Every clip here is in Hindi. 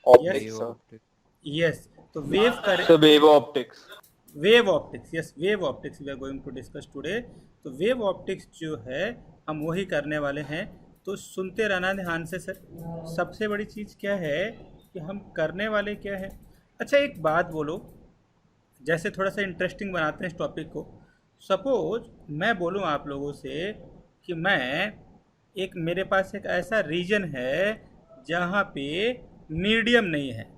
Optics, sir. Yes. तो वेव करे So wave optics. Wave optics, yes wave optics we are going to discuss today. तो वेव ऑप्टिक्स जो है हम वही करने वाले हैं, तो सुनते रहना ध्यान से सर। सबसे बड़ी चीज़ क्या है कि हम करने वाले क्या है। अच्छा एक बात बोलो, जैसे थोड़ा सा इंटरेस्टिंग बनाते हैं इस टॉपिक को। सपोज मैं बोलूँ आप लोगों से कि मैं एक, मेरे पास एक ऐसा रीजन है जहाँ पे मीडियम नहीं है।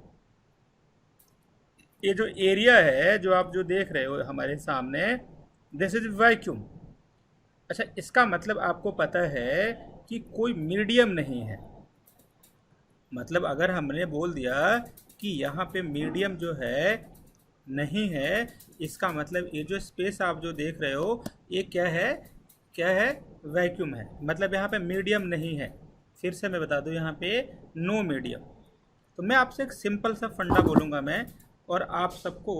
ये जो एरिया है जो आप जो देख रहे हो हमारे सामने, दिस इज वैक्यूम। अच्छा इसका मतलब आपको पता है कि कोई मीडियम नहीं है। मतलब अगर हमने बोल दिया कि यहाँ पे मीडियम जो है नहीं है, इसका मतलब ये जो स्पेस आप जो देख रहे हो ये क्या है, क्या है, वैक्यूम है। मतलब यहाँ पे मीडियम नहीं है। फिर से मैं बता दूँ, यहाँ पे नो मीडियम। तो मैं आपसे एक सिंपल सा फंडा बोलूँगा मैं, और आप सबको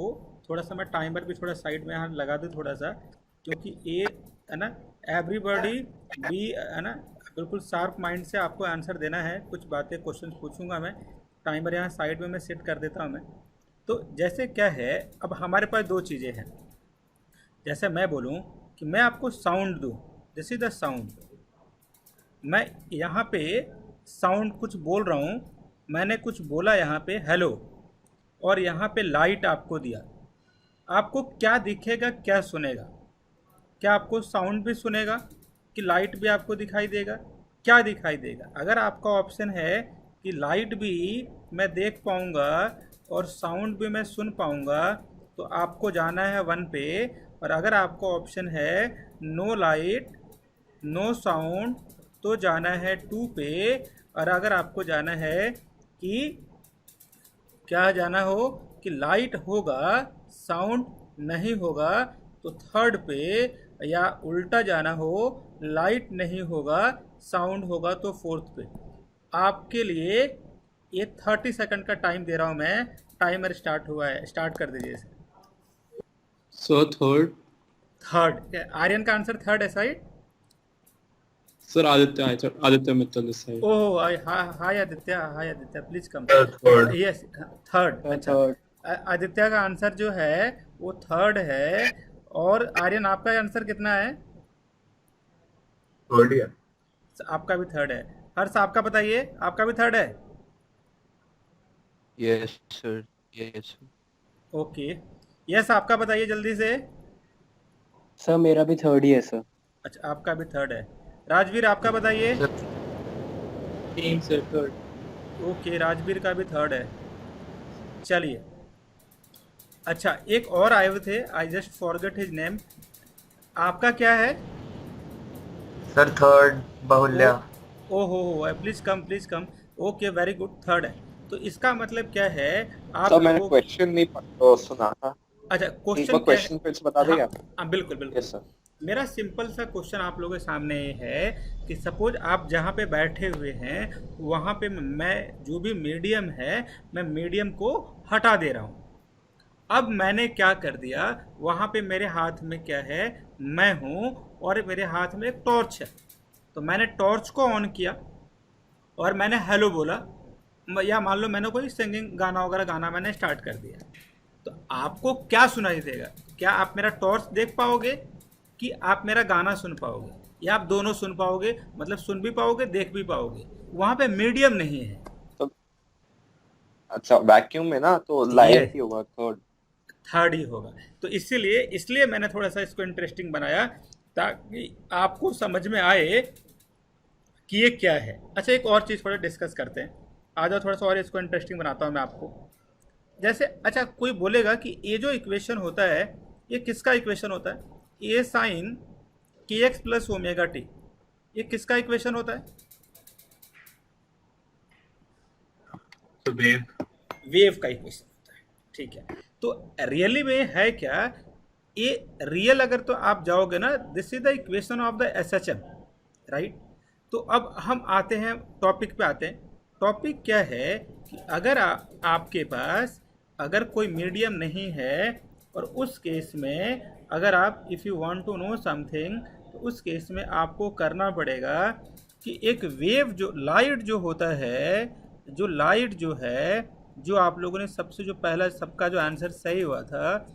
थोड़ा सा, मैं टाइमर भी थोड़ा साइड में यहाँ लगा दूँ थोड़ा सा, क्योंकि ये है ना, एवरीबॉडी भी है ना बिल्कुल शार्प माइंड से आपको आंसर देना है। कुछ बातें क्वेश्चन पूछूंगा मैं, टाइमर यहाँ साइड में मैं सेट कर देता हूँ मैं। तो जैसे क्या है, अब हमारे पास दो चीज़ें हैं। जैसे मैं बोलूँ कि मैं आपको साउंड दूँ, दिस इज द साउंड। मैं यहाँ पे साउंड कुछ बोल रहा हूँ, मैंने कुछ बोला यहाँ पे हेलो, और यहाँ पे लाइट आपको दिया। आपको क्या दिखेगा, क्या सुनेगा? क्या आपको साउंड भी सुनेगा कि लाइट भी आपको दिखाई देगा? क्या दिखाई देगा? अगर आपका ऑप्शन है कि लाइट भी मैं देख पाऊँगा और साउंड भी मैं सुन पाऊँगा, तो आपको जाना है 1 पे। और अगर आपका ऑप्शन है नो लाइट नो साउंड, तो जाना है 2 पे। और अगर आपको जाना है कि क्या जाना हो कि लाइट होगा साउंड नहीं होगा, तो 3rd पे। या उल्टा जाना हो, लाइट नहीं होगा साउंड होगा, तो 4th पे। आपके लिए ये 30 सेकंड का टाइम दे रहा हूँ मैं। टाइमर स्टार्ट हुआ है, स्टार्ट कर दीजिए इसे। Sir third. थर्ड, आर्यन का आंसर थर्ड है, सही? सर आदित्य मित्तल इस side. Oh hi Aditya, hi Aditya, please come. Third. Yes third. अच्छा Third. आदित्य का आंसर जो है वो थर्ड है। और आर्यन आपका आंसर कितना है? Third year. आपका भी थर्ड है। हर्ष आपका बताइए, आपका भी थर्ड है? Yes, sir. Yes, sir. Okay. Yes आपका बताइए जल्दी से। सर मेरा भी थर्ड ही है सर। अच्छा आपका भी थर्ड है। राजवीर आपका बताइए। Same sir third. Okay Rajveer का भी थर्ड है। चलिए, अच्छा एक और आए हुए थे, I just forget his name. आपका क्या है? Sir, third. Bahulya. ओहो, please come please come. Okay very good, third है। तो इसका मतलब क्या है आप सर मैंने लोगों। क्वेश्चन नहीं सुना था। अच्छा एक क्वेश्चन बार क्या है? क्वेश्चन फिर से बता देंगे आप? हाँ बिल्कुल बिल्कुल। Yes sir. मेरा सिंपल सा क्वेश्चन आप लोगों के सामने ये है कि सपोज आप जहाँ पे बैठे हुए हैं वहाँ पे मैं जो भी मीडियम है, मैं मीडियम को हटा दे रहा हूँ। अब मैंने क्या कर दिया, वहाँ पे मेरे हाथ में क्या है, मैं हूँ, और मेरे हाथ में एक टॉर्च है। तो मैंने टॉर्च को ऑन किया और मैंने हेलो बोला, या मान लो मैंने कोई सिंगिंग गाना वगैरह गाना मैंने स्टार्ट कर दिया। तो आपको क्या सुनाई देगा? क्या आप मेरा टॉर्च देख पाओगे कि आप मेरा गाना सुन पाओगे, या आप दोनों सुन पाओगे? मतलब सुन भी पाओगे देख भी पाओगे। वहाँ पे मीडियम नहीं है। तो अच्छा वैक्यूम में ना तो लाइट ही होगा थर्ड। थर्ड ही होगा। तो इसीलिए इसलिए मैंने थोड़ा सा इसको इंटरेस्टिंग बनाया ताकि आपको समझ में आए कि ये क्या है। अच्छा एक और चीज़ थोड़ा डिस्कस करते हैं, आ जाओ थोड़ा सा और इसको इंटरेस्टिंग बनाता हूँ मैं आपको। जैसे अच्छा कोई बोलेगा कि ये जो इक्वेशन होता है ये किसका इक्वेशन होता है? ए साइन के एक्स प्लस ओमेगा टी, ये किसका इक्वेशन होता है? तो वेव। वेव का इक्वेशन होता है, ठीक है। तो रियली में है क्या ये? रियल अगर तो आप जाओगे ना, this is the equation of the S H M, right. तो अब हम आते हैं टॉपिक पे आते हैं। टॉपिक क्या है कि अगर आपके पास अगर कोई मीडियम नहीं है, और उस केस में अगर आप if you want to know something, तो उस केस में आपको करना पड़ेगा कि एक वेव जो लाइट जो होता है, जो लाइट जो है जो आप लोगों ने सबसे जो पहला सबका जो आंसर सही हुआ था,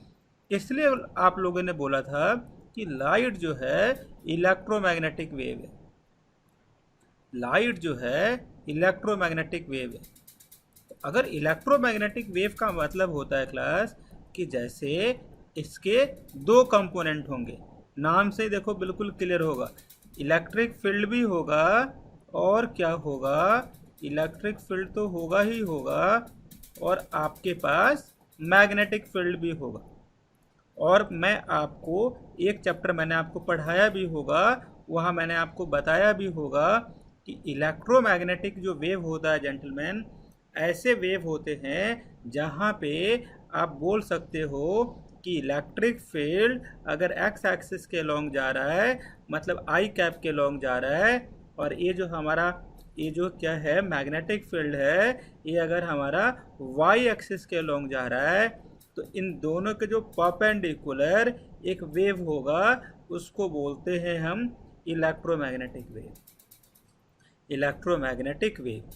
इसलिए आप लोगों ने बोला था कि लाइट जो है इलेक्ट्रोमैग्नेटिक वेव है। लाइट जो है इलेक्ट्रोमैग्नेटिक वेव है। अगर इलेक्ट्रोमैग्नेटिक वेव का मतलब होता है क्लास कि जैसे इसके दो कंपोनेंट होंगे, नाम से ही देखो बिल्कुल क्लियर होगा, इलेक्ट्रिक फील्ड भी होगा और क्या होगा, इलेक्ट्रिक फील्ड तो होगा ही होगा और आपके पास मैग्नेटिक फील्ड भी होगा। और मैं आपको एक चैप्टर मैंने आपको पढ़ाया भी होगा, वहाँ मैंने आपको बताया भी होगा कि इलेक्ट्रोमैग्नेटिक जो वेव होता है जेंटलमैन, ऐसे वेव होते हैं जहाँ पे आप बोल सकते हो कि इलेक्ट्रिक फील्ड अगर एक्स एक्सिस के लॉन्ग जा रहा है, मतलब आई कैप के लॉन्ग जा रहा है, और ये जो हमारा ये जो क्या है मैग्नेटिक फील्ड है, ये अगर हमारा वाई एक्सिस के लॉन्ग जा रहा है, तो इन दोनों के जो परपेंडिकुलर एक वेव होगा उसको बोलते हैं हम इलेक्ट्रोमैग्नेटिक वेव। इलेक्ट्रोमैग्नेटिक वेव,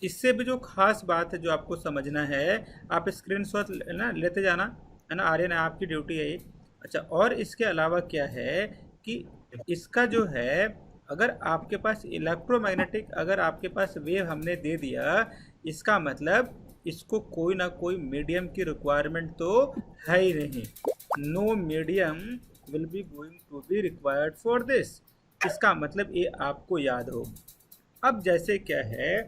इससे भी जो खास बात है जो आपको समझना है, आप स्क्रीनशॉट ना लेते जाना, है ना आर्यन, आपकी ड्यूटी है ये। अच्छा, और इसके अलावा क्या है कि इसका जो है, अगर आपके पास इलेक्ट्रोमैग्नेटिक अगर आपके पास वेव हमने दे दिया, इसका मतलब इसको कोई ना कोई मीडियम की रिक्वायरमेंट तो है ही नहीं। No medium will be going to be required for this. इसका मतलब ये आपको याद हो। अब जैसे क्या है,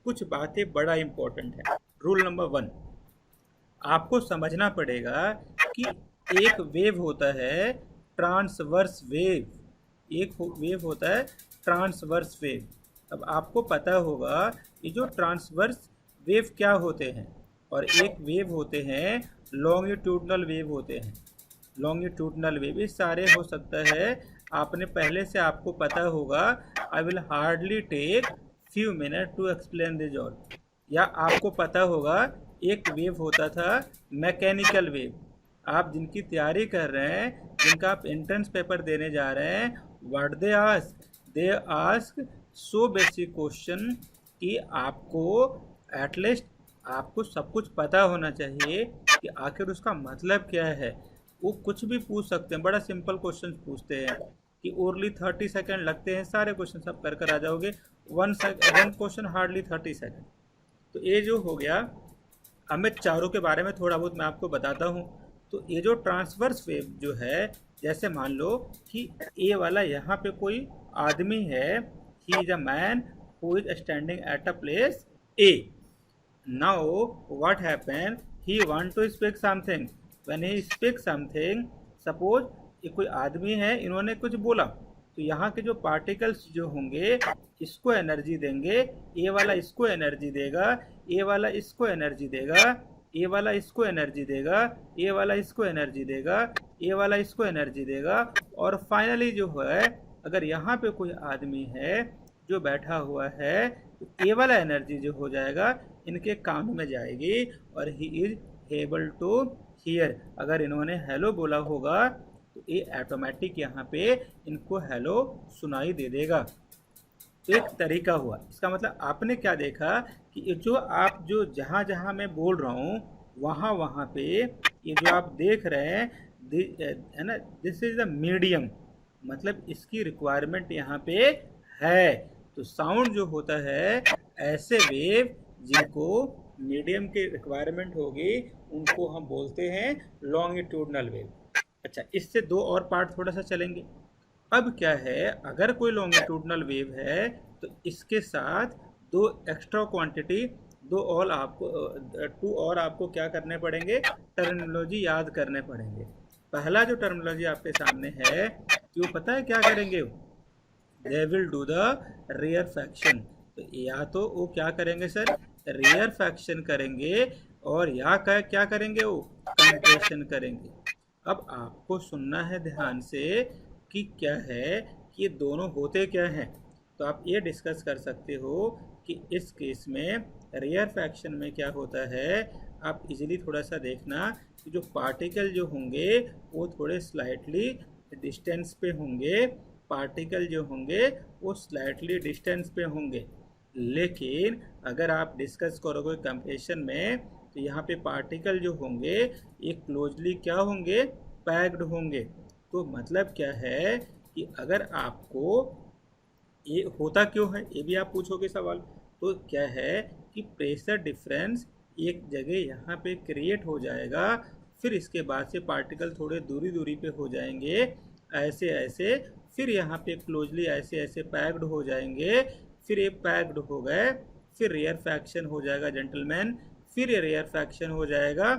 कुछ बातें बड़ा इम्पोर्टेंट है। रूल नंबर 1 आपको समझना पड़ेगा कि एक वेव होता है ट्रांसवर्स वेव, एक वेव होता है ट्रांसवर्स वेव। अब आपको पता होगा ये जो ट्रांसवर्स वेव क्या होते हैं, और एक वेव होते हैं लॉन्गिट्यूडनल वेव होते हैं। लॉन्गिट्यूडनल वेव ये सारे हो सकता है आपने पहले से आपको पता होगा। I will hardly take few minute to explain this all. या आपको पता होगा एक वेव होता था मैकेनिकल वेव। आप जिनकी तैयारी कर रहे हैं, जिनका आप एंट्रेंस पेपर देने जा रहे हैं, what they ask so basic question कि आपको एटलीस्ट आपको सब कुछ पता होना चाहिए कि आखिर उसका मतलब क्या है। वो कुछ भी पूछ सकते हैं, बड़ा सिंपल क्वेश्चन पूछते हैं कि ओनली 30 सेकेंड लगते हैं, सारे क्वेश्चन सब कर आ जाओगे। One question hardly 30 second. तो ये जो हो गया, अब मैं चारों के बारे में थोड़ा बहुत मैं आपको बताता हूँ। तो ये जो ट्रांसवर्स वेव जो है, जैसे मान लो कि ए वाला यहाँ पे कोई आदमी है, he is a man who is standing at a place A. Now what happen, he want to speak something. When he speak something, suppose ये कोई आदमी है, इन्होंने कुछ बोला, तो यहाँ के जो पार्टिकल्स जो होंगे इसको एनर्जी देंगे, ए वाला इसको एनर्जी देगा, ए वाला इसको एनर्जी देगा, ए वाला इसको एनर्जी देगा, ए वाला इसको एनर्जी देगा, ए वाला इसको एनर्जी देगा, और फाइनली जो है अगर यहाँ पे कोई आदमी है जो बैठा हुआ है, तो ए वाला एनर्जी जो हो जाएगा इनके कान में जाएगी और he is able to hear. अगर इन्होंने हेलो बोला होगा तो ये ऑटोमेटिक यहाँ पे इनको हेलो सुनाई दे देगा। तो एक तरीका हुआ। इसका मतलब आपने क्या देखा कि ये जो आप जो जहाँ जहाँ मैं बोल रहा हूँ वहाँ वहाँ पे ये जो आप देख रहे हैं है ना, दिस इज द मीडियम, मतलब इसकी रिक्वायरमेंट यहाँ पे है। तो साउंड जो होता है, ऐसे वेव जिनको मीडियम की रिक्वायरमेंट होगी उनको हम बोलते हैं लॉन्गिट्यूडनल वेव। अच्छा, इससे दो और पार्ट थोड़ा सा चलेंगे। अब क्या है, अगर कोई लॉन्गिट्यूडनल वेव है तो इसके साथ दो एक्स्ट्रा क्वांटिटी, टू और आपको क्या करने पड़ेंगे, टर्मिनोलॉजी याद करने पड़ेंगे। पहला जो टर्मिनोलॉजी आपके सामने है कि वो पता है क्या करेंगे, they will do the rarefaction. तो या तो वो क्या करेंगे सर, रेयर फैक्शन करेंगे, और या क्या करेंगे, वो कंप्रेशन करेंगे। अब आपको सुनना है ध्यान से कि क्या है कि ये दोनों होते क्या हैं। तो आप ये डिस्कस कर सकते हो कि इस केस में रेयर फैक्शन में क्या होता है। आप इजीली थोड़ा सा देखना कि जो पार्टिकल जो होंगे वो थोड़े स्लाइटली डिस्टेंस पे होंगे, पार्टिकल जो होंगे वो स्लाइटली डिस्टेंस पे होंगे, लेकिन अगर आप डिस्कस करोगे कंप्रेशन में तो यहाँ पे पार्टिकल जो होंगे ये क्लोजली क्या होंगे, पैक्ड होंगे। तो मतलब क्या है कि अगर आपको ये होता क्यों है ये भी आप पूछोगे सवाल, तो क्या है कि प्रेशर डिफरेंस एक जगह यहाँ पे क्रिएट हो जाएगा, फिर इसके बाद से पार्टिकल थोड़े दूरी दूरी पे हो जाएंगे ऐसे ऐसे, फिर यहाँ पे क्लोजली ऐसे ऐसे पैक्ड हो जाएंगे, फिर ये पैक्ड हो गए, फिर रेयर फैक्शन हो जाएगा जेंटलमैन, फिर ये रेयर फैक्शन हो जाएगा,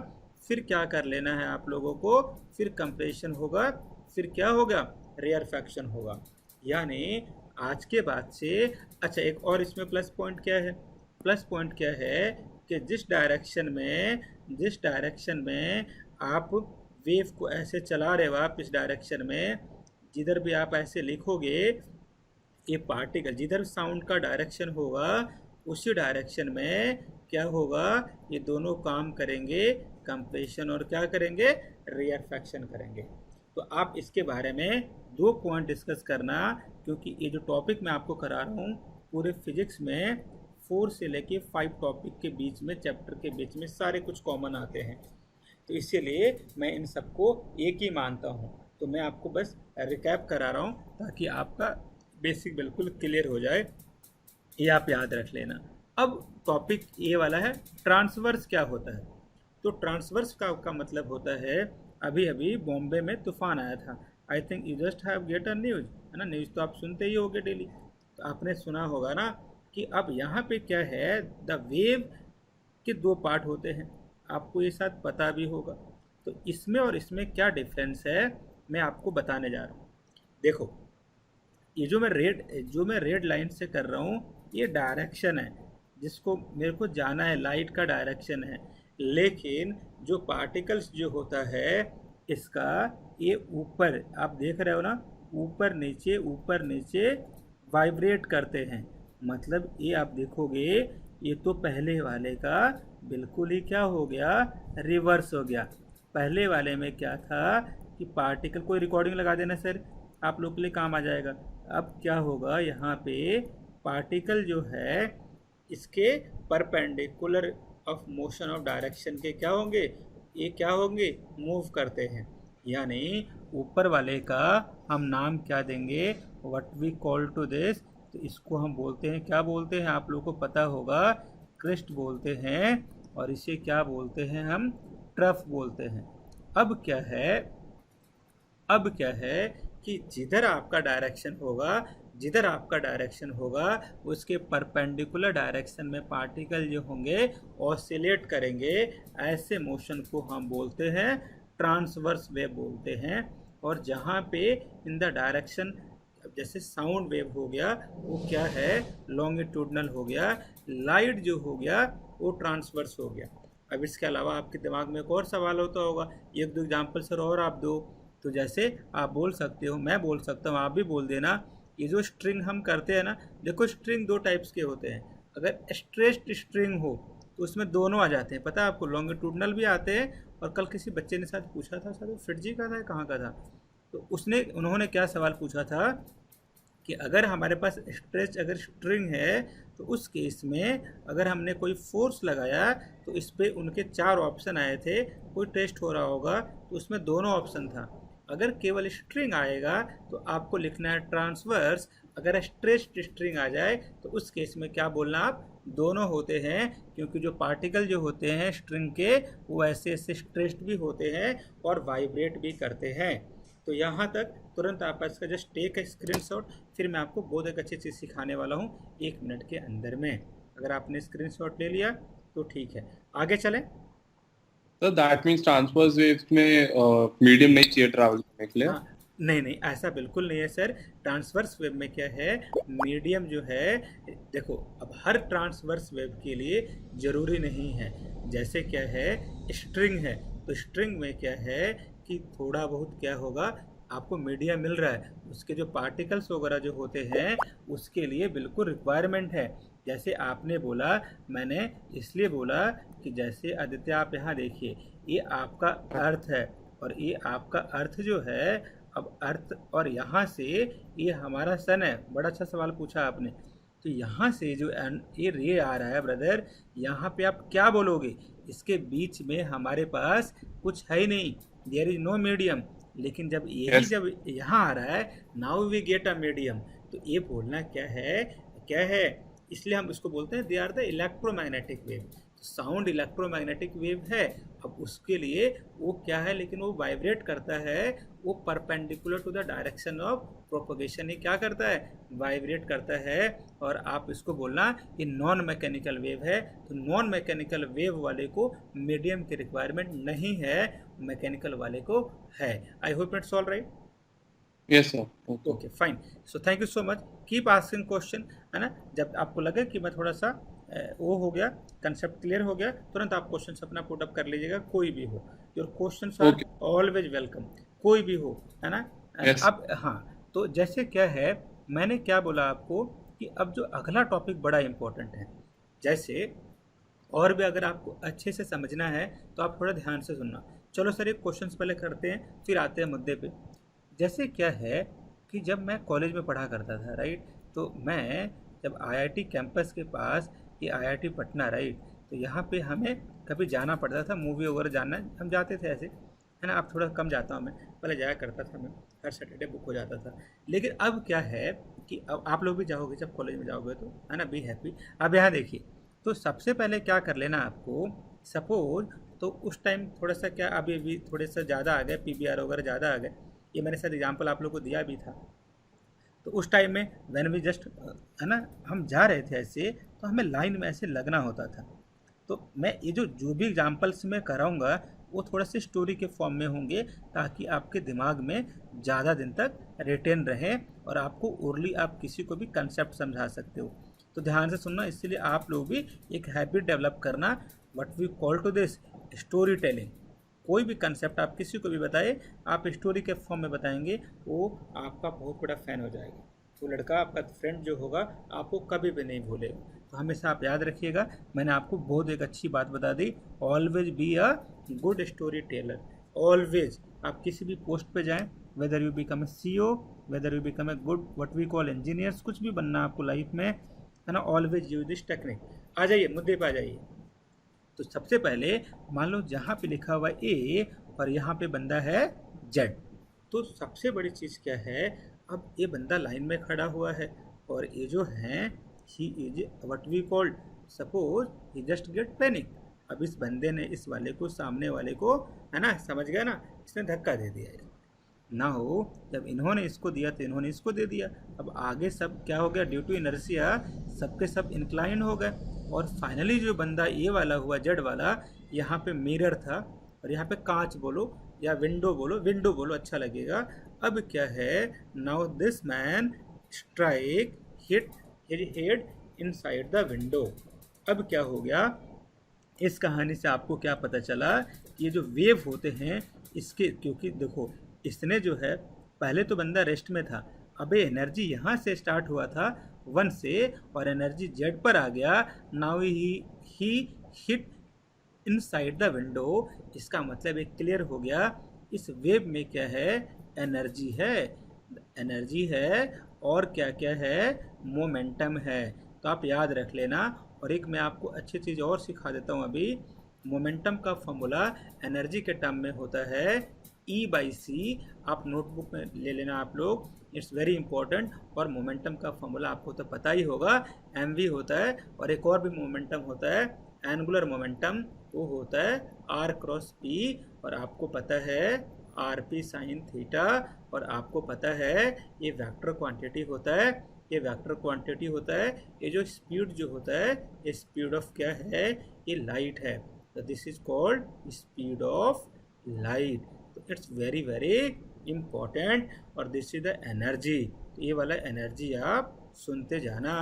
फिर क्या कर लेना है आप लोगों को, फिर कंप्रेशन होगा, फिर क्या होगा, रेयर फैक्शन होगा। यानी आज के बाद से अच्छा एक और इसमें प्लस पॉइंट क्या है, प्लस पॉइंट क्या है कि जिस डायरेक्शन में आप वेव को ऐसे चला रहे हो, आप इस डायरेक्शन में जिधर भी आप ऐसे लिखोगे ये पार्टिकल, जिधर साउंड का डायरेक्शन होगा उसी डायरेक्शन में क्या होगा, ये दोनों काम करेंगे, कंप्रेशन और क्या करेंगे, रेयर फैक्शन करेंगे। तो आप इसके बारे में 2 पॉइंट डिस्कस करना, क्योंकि ये जो टॉपिक मैं आपको करा रहा हूँ पूरे फिजिक्स में 4 से लेके 5 टॉपिक के बीच में, चैप्टर के बीच में सारे कुछ कॉमन आते हैं, तो इसीलिए मैं इन सबको एक ही मानता हूँ। तो मैं आपको बस रिकैप करा रहा हूँ ताकि आपका बेसिक बिल्कुल क्लियर हो जाए, ये आप याद रख लेना। अब टॉपिक ये वाला है ट्रांसवर्स क्या होता है। तो ट्रांसवर्स का मतलब होता है, अभी अभी बॉम्बे में तूफान आया था, I think you just have get a news, है ना, न्यूज़ तो आप सुनते ही होगे डेली, तो आपने सुना होगा ना कि अब यहाँ पे क्या है, द वेव के 2 पार्ट होते हैं, आपको ये शायद पता भी होगा। तो इसमें और इसमें क्या डिफरेंस है मैं आपको बताने जा रहा हूँ। देखो ये जो मैं रेड लाइन से कर रहा हूँ ये डायरेक्शन है जिसको मेरे को जाना है, लाइट का डायरेक्शन है, लेकिन जो पार्टिकल्स जो होता है इसका ये ऊपर आप देख रहे हो ना, ऊपर नीचे वाइब्रेट करते हैं। मतलब ये आप देखोगे ये तो पहले वाले का बिल्कुल ही क्या हो गया, रिवर्स हो गया। पहले वाले में क्या था कि पार्टिकल, कोई रिकॉर्डिंग लगा देना सर, आप लोग के लिए काम आ जाएगा। अब क्या होगा, यहाँ पे पार्टिकल जो है इसके perpendicular of motion of direction के क्या होंगे, ये क्या होंगे, मूव करते हैं। यानी ऊपर वाले का हम नाम क्या देंगे, what we call to this, तो इसको हम बोलते हैं, क्या बोलते हैं आप लोगों को पता होगा, क्रिस्ट बोलते हैं, और इसे क्या बोलते हैं हम, ट्रफ बोलते हैं। अब क्या है कि जिधर आपका डायरेक्शन होगा उसके परपेंडिकुलर डायरेक्शन में पार्टिकल जो होंगे ऑसिलेट करेंगे, ऐसे मोशन को हम बोलते हैं ट्रांसवर्स वेव बोलते हैं। और जहाँ पे इन द डायरेक्शन, जैसे साउंड वेव हो गया वो क्या है, लॉन्गिट्यूडनल हो गया, लाइट जो हो गया वो ट्रांसवर्स हो गया। अब इसके अलावा आपके दिमाग में एक और सवाल होता होगा, 1-2 एग्जाम्पल सर और आप दो। तो जैसे आप बोल सकते हो, मैं बोल सकता हूँ, आप भी बोल देना, ये जो स्ट्रिंग हम करते हैं ना, देखो स्ट्रिंग 2 टाइप्स के होते हैं। अगर स्ट्रेच्ड स्ट्रिंग हो तो उसमें दोनों आ जाते हैं, पता है आपको, लॉन्गिट्यूडनल भी आते हैं। और कल किसी बच्चे ने साथ पूछा था, सर फिटजी का था, कहाँ का था, तो उन्होंने क्या सवाल पूछा था कि अगर हमारे पास स्ट्रेच अगर स्ट्रिंग है तो उस केस में अगर हमने कोई फोर्स लगाया तो इस पर उनके 4 ऑप्शन आए थे, कोई टेस्ट हो रहा होगा तो उसमें दोनों ऑप्शन था। अगर केवल स्ट्रिंग आएगा तो आपको लिखना है ट्रांसवर्स, अगर स्ट्रेच्ड स्ट्रिंग आ जाए तो उस केस में क्या बोलना, आप दोनों होते हैं, क्योंकि जो पार्टिकल जो होते हैं स्ट्रिंग के वो ऐसे ऐसे स्ट्रेच्ड भी होते हैं और वाइब्रेट भी करते हैं। तो यहाँ तक तुरंत आप इसका जस्ट टेक है स्क्रीनशॉट, फिर मैं आपको बहुत एक अच्छी चीज़ सिखाने वाला हूँ 1 मिनट के अंदर में। अगर आपने स्क्रीनशॉट ले लिया तो ठीक है, आगे चलें। तो दैट मीन्स ट्रांसवर्स वेव्स में मीडियम नहीं चाहिए ट्रैवल करने के लिए। हाँ, नहीं ऐसा बिल्कुल नहीं है सर। ट्रांसवर्स वेव में क्या है, मीडियम जो है, देखो अब हर ट्रांसवर्स वेव के लिए ज़रूरी नहीं है। जैसे क्या है, स्ट्रिंग है तो स्ट्रिंग में क्या है कि थोड़ा बहुत क्या होगा, आपको मीडियम मिल रहा है, उसके जो पार्टिकल्स वगैरह जो होते हैं उसके लिए बिल्कुल रिक्वायरमेंट है। जैसे आपने बोला, मैंने इसलिए बोला कि जैसे आदित्य आप यहाँ देखिए, ये आपका अर्थ है और ये आपका अर्थ जो है, अब अर्थ और यहाँ से ये हमारा सन है। बड़ा अच्छा सवाल पूछा आपने। तो यहाँ से जो ये रे आ रहा है ब्रदर, यहाँ पे आप क्या बोलोगे? इसके बीच में हमारे पास कुछ है ही नहीं, देयर इज नो मीडियम। लेकिन जब यही Yes. जब यहाँ आ रहा है, now we get a medium, तो ये बोलना क्या है, इसलिए हम इसको बोलते हैं they are the electromagnetic wave. Sound electromagnetic wave है। अब उसके लिए वो क्या है, लेकिन वो वाइब्रेट करता है, वो perpendicular to the direction of propagation. ये क्या करता है? वाइब्रेट करता है। और आप इसको बोलना ये नॉन मैकेनिकल वेव है। तो नॉन मैकेनिकल वेव वाले को मीडियम की रिक्वायरमेंट नहीं है, मैकेनिकल वाले को है। I hope it's all right. Yes, sir. Okay. Okay fine, so thank you so much, keep asking question, है ना। जब आपको लगे कि मैं थोड़ा सा वो हो गया, कंसेप्ट क्लियर हो गया, तुरंत आप क्वेश्चन अपना पुट अप कर लीजिएगा, कोई भी हो। Your question are Okay. Always welcome, कोई भी हो, है ना। Yes. अब हाँ, तो जैसे क्या है, मैंने क्या बोला आपको कि अब जो अगला टॉपिक बड़ा इंपॉर्टेंट है, जैसे और भी अगर आपको अच्छे से समझना है तो आप थोड़ा ध्यान से सुनना। चलो सर, एक क्वेश्चन पहले करते हैं, फिर आते हैं मुद्दे पे। जैसे क्या है कि जब मैं कॉलेज में पढ़ा करता था, राइट, तो मैं जब आईआईटी कैंपस के पास, ये आईआईटी पटना, राइट, तो यहाँ पे हमें कभी जाना पड़ता था, मूवी वगैरह जाना, हम जाते थे ऐसे, है ना। अब थोड़ा कम जाता हूँ मैं, पहले जाया करता था मैं, हर सैटरडे बुक हो जाता था। लेकिन अब क्या है कि अब आप लोग भी जाओगे, जब कॉलेज में जाओगे तो, है ना, बी हैप्पी। अब यहाँ देखिए, तो सबसे पहले क्या कर लेना आपको, सपोज तो उस टाइम थोड़ा सा क्या, अभी भी थोड़े सा ज़्यादा आ गए, पीबीआर वगैरह ज़्यादा आ गए, ये मैंने शायद एग्जाम्पल आप लोग को दिया भी था। तो उस टाइम में व्हेन वी जस्ट, है ना, हम जा रहे थे ऐसे, तो हमें लाइन में ऐसे लगना होता था। तो मैं ये जो भी एग्जाम्पल्स मैं कराऊंगा वो थोड़ा से स्टोरी के फॉर्म में होंगे, ताकि आपके दिमाग में ज़्यादा दिन तक रिटेन रहे और आपको ओरली आप किसी को भी कंसेप्ट समझा सकते हो। तो ध्यान से सुनना, इसलिए आप लोग भी एक हैबिट डेवलप करना, what we call to this story telling. कोई भी कंसेप्ट आप किसी को भी बताए, आप स्टोरी के फॉर्म में बताएंगे, वो आपका बहुत बड़ा फ़ैन हो जाएगा। वो लड़का, आपका फ्रेंड जो होगा, आपको कभी भी नहीं भूलेगा। तो हमेशा आप याद रखिएगा, मैंने आपको बहुत एक अच्छी बात बता दी, always be a good story teller. Always आप किसी भी पोस्ट पे जाएं, whether you become a CEO, whether you become a good what we call engineers, कुछ भी बनना आपको लाइफ में, है ना, ऑलवेज यूज दिस टेक्निक। आ जाइए मुद्दे पे आ जाइए। तो सबसे पहले मान लो जहाँ पे लिखा हुआ ए और यहाँ पे बंदा है जेड, तो सबसे बड़ी चीज़ क्या है, अब ये बंदा लाइन में खड़ा हुआ है और ये जो है he is what we called, suppose he just get panic. अब इस बंदे ने इस वाले को, सामने वाले को, है ना, समझ गया ना, इसने धक्का दे दिया ना हो। जब इन्होंने इसको दिया तो इन्होंने इसको दे दिया। अब आगे सब क्या हो गया, ड्यू टू इनर्शिया सबके सब इंक्लाइन हो गए, और फाइनली जो बंदा ये वाला हुआ, जेड वाला, यहाँ पे मिरर था और यहाँ पे कांच बोलो या विंडो बोलो, विंडो बोलो अच्छा लगेगा। अब क्या है, now this man strike hit his head inside the window. अब क्या हो गया, इस कहानी से आपको क्या पता चला कि ये जो वेव होते हैं इसके, क्योंकि देखो इसने जो है, पहले तो बंदा रेस्ट में था, अबे एनर्जी यहाँ से स्टार्ट हुआ था 1 से और एनर्जी जेड पर आ गया, now he hit inside the window. इसका मतलब एक क्लियर हो गया, इस वेव में क्या है, एनर्जी है, एनर्जी है, और क्या क्या है, मोमेंटम है। तो आप याद रख लेना। और एक मैं आपको अच्छी चीज़ और सिखा देता हूँ अभी, मोमेंटम का फॉर्मूला एनर्जी के टर्म में होता है E/c। आप नोटबुक में ले लेना आप लोग, इट्स वेरी इंपॉर्टेंट। और मोमेंटम का फॉर्मूला आपको तो पता ही होगा, mv होता है, और एक और भी मोमेंटम होता है एंगुलर मोमेंटम, वो होता है r×p, और आपको पता है rp sin थीटा, और आपको पता है ये वेक्टर क्वांटिटी होता है, ये वेक्टर क्वांटिटी होता है। ये जो स्पीड जो होता है, ये स्पीड ऑफ क्या है, ये लाइट है। तो this is called speed of light. तो इट्स वेरी वेरी इम्पॉर्टेंट। और दिस इज द एनर्जी। तो ये वाला एनर्जी आप सुनते जाना,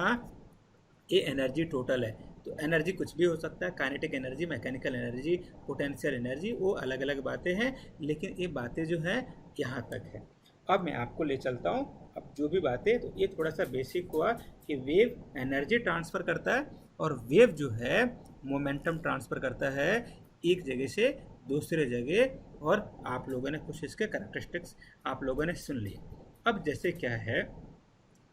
ये एनर्जी टोटल है। तो एनर्जी कुछ भी हो सकता है, kinetic energy, mechanical energy, potential energy, वो अलग अलग बातें हैं, लेकिन ये बातें जो हैं यहाँ तक है। अब मैं आपको ले चलता हूँ अब जो भी बातें, तो ये थोड़ा सा बेसिक हुआ कि वेव एनर्जी ट्रांसफ़र करता है और वेव जो है मोमेंटम ट्रांसफ़र करता है एक जगह से दूसरे जगह, और आप लोगों ने कुछ इसके कैरेक्टरिस्टिक्स आप लोगों ने सुन लिए। अब जैसे क्या है,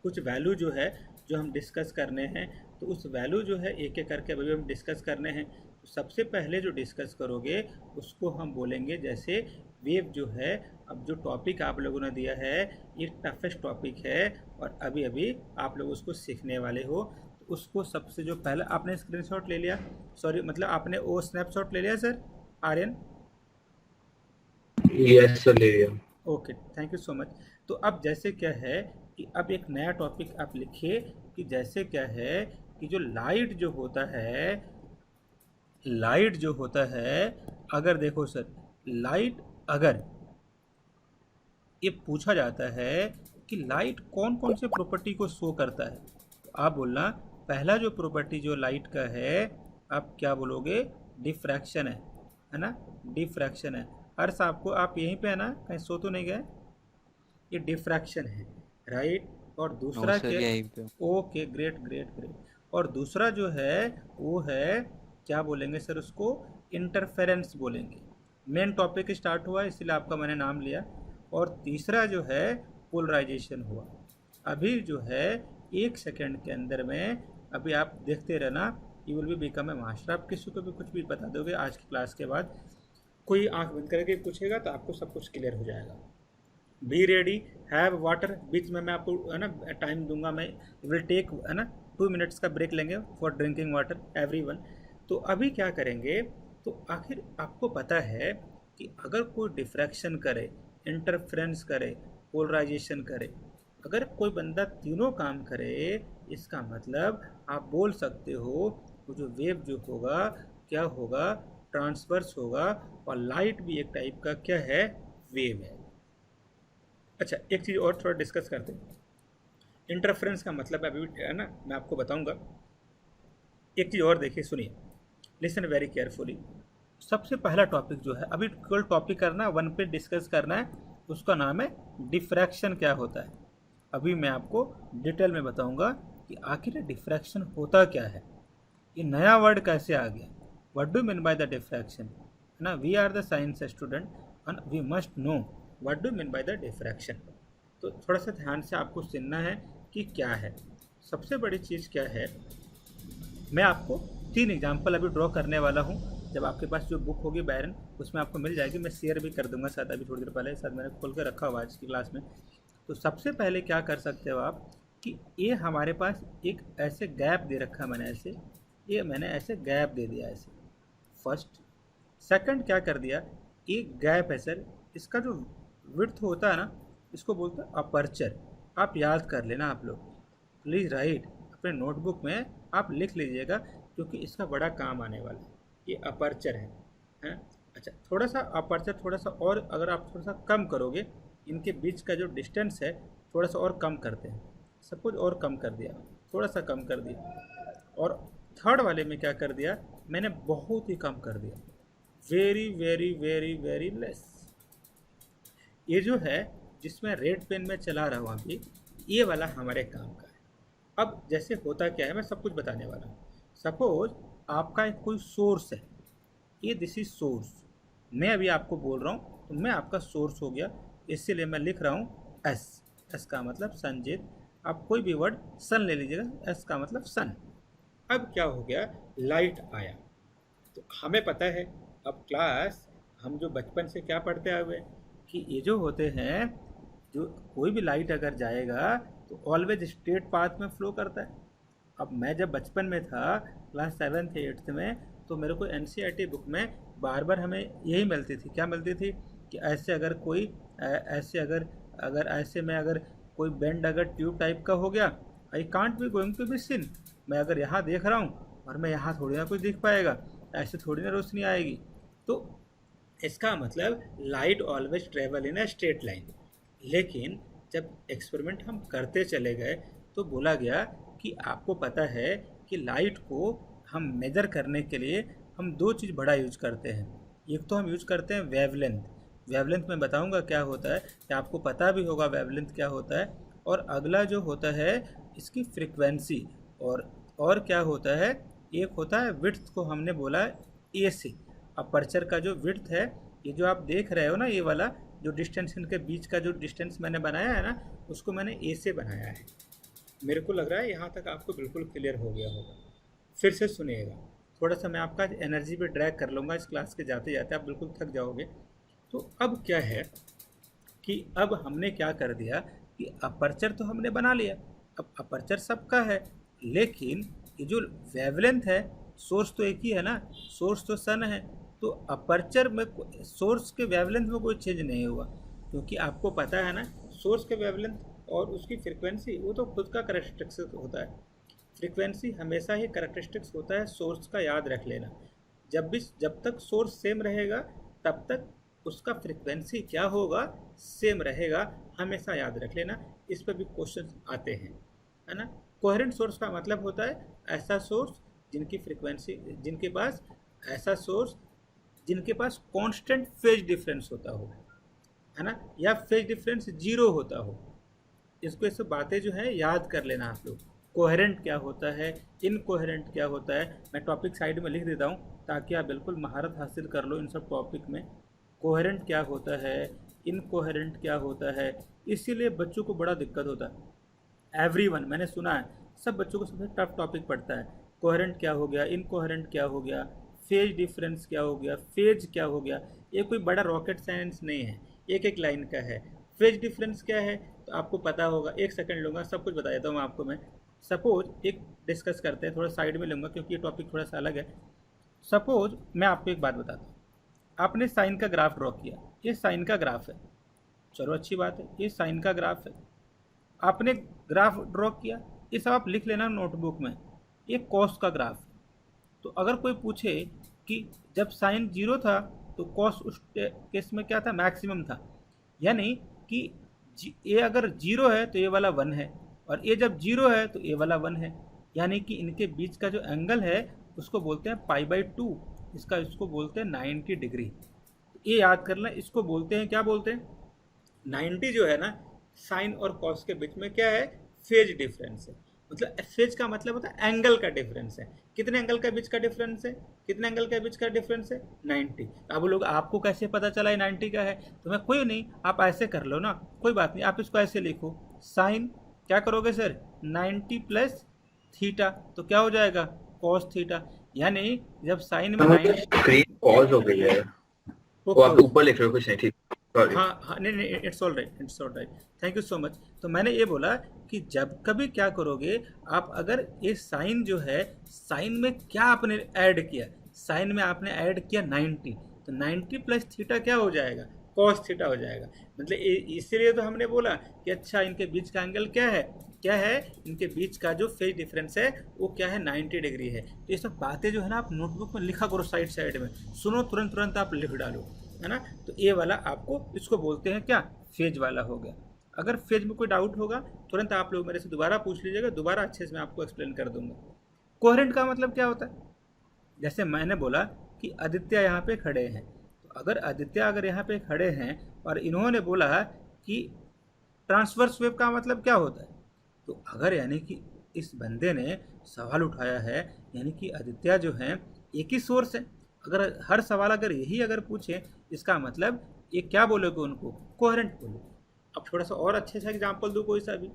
कुछ वैल्यू जो है जो हम डिस्कस करने हैं, तो उस वैल्यू जो है एक एक करके अभी हम डिस्कस करने हैं। तो सबसे पहले जो डिस्कस करोगे उसको हम बोलेंगे जैसे वेव जो है। अब जो टॉपिक आप लोगों ने दिया है ये टफेस्ट टॉपिक है और अभी अभी आप लोग उसको सीखने वाले हो। तो उसको सबसे जो पहला आपने स्क्रीनशॉट ले लिया, सॉरी मतलब आपने वो स्नैपशॉट ले लिया सर आर्यन? यस सर, ले लिया। Okay, thank you so much. तो अब जैसे क्या है कि अब एक नया टॉपिक आप लिखिए कि जैसे क्या है कि जो लाइट जो होता है, लाइट जो होता है, अगर देखो सर लाइट अगर ये पूछा जाता है कि लाइट कौन कौन से प्रॉपर्टी को शो करता है, तो आप बोलना पहला जो प्रॉपर्टी जो लाइट का है आप क्या बोलोगे? डिफ्रैक्शन है ना? डिफ्रैक्शन है। अर्थ आपको आप यहीं पे है ना, कहीं सो तो नहीं गए? ये डिफ्रैक्शन है, राइट। और दूसरा नो सर, क्या? यहीं पे। Okay, great great great. और दूसरा जो है वो है क्या बोलेंगे सर उसको? इंटरफेरेंस बोलेंगे। मेन टॉपिक स्टार्ट हुआ इसीलिए आपका मैंने नाम लिया। और तीसरा जो है पोलराइजेशन हुआ। अभी जो है 1 सेकेंड के अंदर में अभी आप देखते रहना, you will be become a master. आप किसी को भी कुछ भी बता दोगे आज की क्लास के बाद, कोई आंख बंद करके पूछेगा तो आपको सब कुछ क्लियर हो जाएगा। Be ready, have water. बीच में मैं आपको है ना टाइम दूंगा, मैं विल टेक है ना 2 मिनट्स का ब्रेक लेंगे फॉर ड्रिंकिंग वाटर एवरीवन। तो अभी क्या करेंगे, तो आखिर आपको पता है कि अगर कोई डिफ्रैक्शन करे, इंटरफ्रेंस करे, पोलराइजेशन करे, अगर कोई बंदा तीनों काम करे, इसका मतलब आप बोल सकते हो वो जो वेव जो होगा क्या होगा? ट्रांसवर्स होगा। और लाइट भी एक टाइप का क्या है? वेव है। अच्छा, एक चीज़ और थोड़ा डिस्कस करते हैं। इंटरफ्रेंस का मतलब अभी है ना मैं आपको बताऊंगा। एक चीज़ और देखिए, सुनिए, लिसन वेरी केयरफुली। सबसे पहला टॉपिक जो है अभी केवल टॉपिक करना है, 1 पे डिस्कस करना है, उसका नाम है डिफ्रैक्शन क्या होता है। अभी मैं आपको डिटेल में बताऊंगा कि आखिर डिफ्रैक्शन होता क्या है, ये नया वर्ड कैसे आ गया, what do mean by the diffraction, है ना। We are the science student and we must know what do mean by the diffraction. तो थोड़ा सा ध्यान से आपको सुनना है कि क्या है। सबसे बड़ी चीज़ क्या है, मैं आपको 3 एग्जाम्पल अभी ड्रॉ करने वाला हूँ। जब आपके पास जो बुक होगी बैरन, उसमें आपको मिल जाएगी, मैं शेयर भी कर दूंगा शायद अभी थोड़ी देर पहले, शायद मैंने खोल कर रखा हुआ आज की क्लास में। तो सबसे पहले क्या कर सकते हो आप कि ये हमारे पास एक ऐसे गैप दे रखा है, मैंने ऐसे गैप दे दिया ऐसे। फर्स्ट, सेकंड क्या कर दिया, एक गैप है सर, इसका जो विड्थ होता है ना इसको बोलते हैं अपर्चर। आप याद कर लेना, आप लोग प्लीज़ राइट अपने नोटबुक में आप लिख लीजिएगा क्योंकि इसका बड़ा काम आने वाला है। ये अपर्चर है। अच्छा, थोड़ा सा अपर्चर थोड़ा सा और अगर आप थोड़ा सा कम करोगे, इनके बीच का जो डिस्टेंस है थोड़ा सा और कम करते हैं, सपोज और कम कर दिया, थोड़ा सा कम कर दिया। और थर्ड वाले में क्या कर दिया, मैंने बहुत ही कम कर दिया, very very very very less. ये जो है जिसमें रेड पेन में चला रहा हूँ अभी, ये वाला हमारे काम का है। अब जैसे होता क्या है मैं सब कुछ बताने वाला हूँ। सपोज आपका एक कोई सोर्स है, ये दिस इज सोर्स, मैं अभी आपको बोल रहा हूँ तो मैं आपका सोर्स हो गया, इसीलिए मैं लिख रहा हूँ एस। एस का मतलब संजीत। आप कोई भी वर्ड सन ले लीजिएगा, एस का मतलब सन। अब क्या हो गया, लाइट आया। तो हमें पता है अब क्लास हम जो बचपन से क्या पढ़ते आए हुए कि ये जो होते हैं, जो कोई भी लाइट अगर जाएगा तो ऑलवेज स्ट्रेट पाथ में फ्लो करता है। अब मैं जब बचपन में था क्लास 7th 8th में, तो मेरे को NCERT बुक में बार बार हमें यही मिलती थी, क्या मिलती थी कि ऐसे अगर कोई ऐसे अगर ऐसे में अगर कोई बेंड अगर ट्यूब टाइप का हो गया, I can't be going to be seen. मैं अगर यहाँ देख रहा हूँ और मैं यहाँ थोड़ी ना कुछ दिख पाएगा, ऐसे थोड़ी ना रोशनी आएगी। तो इसका मतलब light always travel in a straight line. लेकिन जब एक्सपेरिमेंट हम करते चले गए तो बोला गया कि आपको पता है कि लाइट को हम मेजर करने के लिए हम 2 चीज़ बड़ा यूज करते हैं। एक तो हम यूज करते हैं वेवलेंथ। वेवलेंथ में बताऊंगा क्या होता है, कि आपको पता भी होगा वेवलेंथ क्या होता है। और अगला जो होता है इसकी फ्रीक्वेंसी। और क्या होता है, एक होता है विड्थ, को हमने बोला ए से। अपर्चर का जो विड्थ है, ये जो आप देख रहे हो ना, ये वाला जो डिस्टेंस इनके बीच का जो डिस्टेंस मैंने बनाया है ना, उसको मैंने ए से बनाया है। मेरे को लग रहा है यहाँ तक आपको बिल्कुल क्लियर हो गया होगा। फिर से सुनिएगा, थोड़ा सा मैं आपका एनर्जी पे ड्रैग कर लूँगा इस क्लास के जाते जाते, आप बिल्कुल थक जाओगे। तो अब क्या है कि अब हमने क्या कर दिया कि अपर्चर तो हमने बना लिया, अब अपर्चर सबका है, लेकिन ये जो वेवलेंथ है, सोर्स तो एक ही है ना, सोर्स तो सन है, तो अपर्चर में सोर्स के वेवलेंथ में कोई चेंज नहीं हुआ, क्योंकि आपको पता है ना सोर्स के वेवलेंथ और उसकी फ्रीक्वेंसी वो तो खुद का करेक्टरिस्टिक्स होता है। फ्रीक्वेंसी हमेशा ही करेक्टरिस्टिक्स होता है सोर्स का, याद रख लेना। जब तक सोर्स सेम रहेगा तब तक उसका फ्रीक्वेंसी क्या होगा, सेम रहेगा, हमेशा याद रख लेना। इस पर भी क्वेश्चन आते हैं, है ना। कोहेरेंट सोर्स का मतलब होता है ऐसा सोर्स जिनकी फ्रीक्वेंसी, जिनके पास ऐसा सोर्स जिनके पास कांस्टेंट फेज डिफरेंस होता हो, है ना, या फेज डिफरेंस जीरो होता हो। इसको सब बातें जो है याद कर लेना आप लोग। कोहेरेंट क्या होता है, इनकोहेरेंट क्या होता है, मैं टॉपिक साइड में लिख देता हूँ ताकि आप बिल्कुल महारत हासिल कर लो इन सब टॉपिक में। कोहेरेंट क्या होता है, इनकोहेरेंट क्या होता है, इसीलिए बच्चों को बड़ा दिक्कत होता है। एवरीवन, मैंने सुना है सब बच्चों को सबसे टफ टॉपिक पड़ता है। कोहेरेंट क्या हो गया, इनकोहेरेंट क्या हो गया, फेज डिफरेंस क्या हो गया, फेज क्या हो गया। ये कोई बड़ा रॉकेट साइंस नहीं है, एक एक लाइन का है। फेज डिफरेंस क्या है तो आपको पता होगा, एक सेकंड लूँगा, सब कुछ बता देता हूँ आपको मैं। सपोज एक डिस्कस करते हैं, थोड़ा साइड में लूँगा क्योंकि ये टॉपिक थोड़ा सा अलग है। सपोज मैं आपको एक बात बताता हूँ, आपने साइन का ग्राफ ड्रॉ किया, ये साइन का ग्राफ है, चलो अच्छी बात है, ये साइन का ग्राफ है। आपने ग्राफ ड्रॉ किया, ये सब आप लिख लेना नोटबुक में, ये कॉस का ग्राफ है। तो अगर कोई पूछे कि जब साइन जीरो था तो कॉस उस केस में क्या था, मैक्सिमम था, यानी कि ये अगर जीरो है तो ये वाला वन है, और ये जब जीरो है तो ये वाला वन है, यानी कि इनके बीच का जो एंगल है उसको बोलते हैं π/2, इसको बोलते हैं 90 डिग्री। ये याद कर लें, इसको बोलते हैं, क्या बोलते हैं, 90 जो है ना साइन और कॉस के बीच में क्या है, फेज डिफरेंस है। मतलब फेज का मतलब होता है एंगल का डिफरेंस है। कितने एंगल के बीच का डिफरेंस है, कितने एंगल के बीच का डिफरेंस है, 90। अब लोग आपको कैसे पता चला ये 90 का है, तो मैं कोई नहीं, आप ऐसे कर लो ना, कोई बात नहीं, आप इसको ऐसे लिखो, साइन क्या करोगे सर 90 प्लस थीटा, तो क्या हो जाएगा कॉस थीटा। यानी जब साइन में 90 स्क्रीन पॉज हो गई है, वो आप ऊपर लिख रहे हो कुछ नहीं, ठीक, सॉरी। हाँ, नहीं, it's all right, thank you so much. तो मैंने ये बोला कि जब कभी क्या करोगे आप, अगर ये साइन जो है, साइन में क्या आपने ऐड किया, साइन में आपने ऐड किया 90, तो 90 प्लस थीटा क्या हो जाएगा, कॉस थीटा हो जाएगा। मतलब इसीलिए तो हमने बोला कि अच्छा इनके बीच का एंगल क्या है, इनके बीच का जो फेज डिफरेंस है वो क्या है, 90 डिग्री है। तो ये सब बातें जो है ना आप नोटबुक में लिखा करो, साइड में सुनो, तुरंत आप लिख डालो, है ना। तो ये वाला आपको, इसको बोलते हैं क्या, फेज वाला हो गया। अगर फेज में कोई डाउट होगा तुरंत आप लोग मेरे से दोबारा पूछ लीजिएगा, दोबारा अच्छे से मैं आपको एक्सप्लेन कर दूंगा। कोहेरेंट का मतलब क्या होता है, जैसे मैंने बोला कि आदित्य यहाँ पे खड़े हैं, तो अगर आदित्य अगर यहाँ पे खड़े हैं और इन्होंने बोला कि ट्रांसवर्स वेव का मतलब क्या होता है, तो अगर यानी कि इस बंदे ने सवाल उठाया है, यानी कि आदित्य जो हैं एक ही सोर्स है, अगर हर सवाल अगर यही अगर पूछे, इसका मतलब ये क्या बोलोगे उनको, कोहेरेंट बोलोगे। अब थोड़ा सा और अच्छे से एग्जांपल दूँ, कोई सा भी,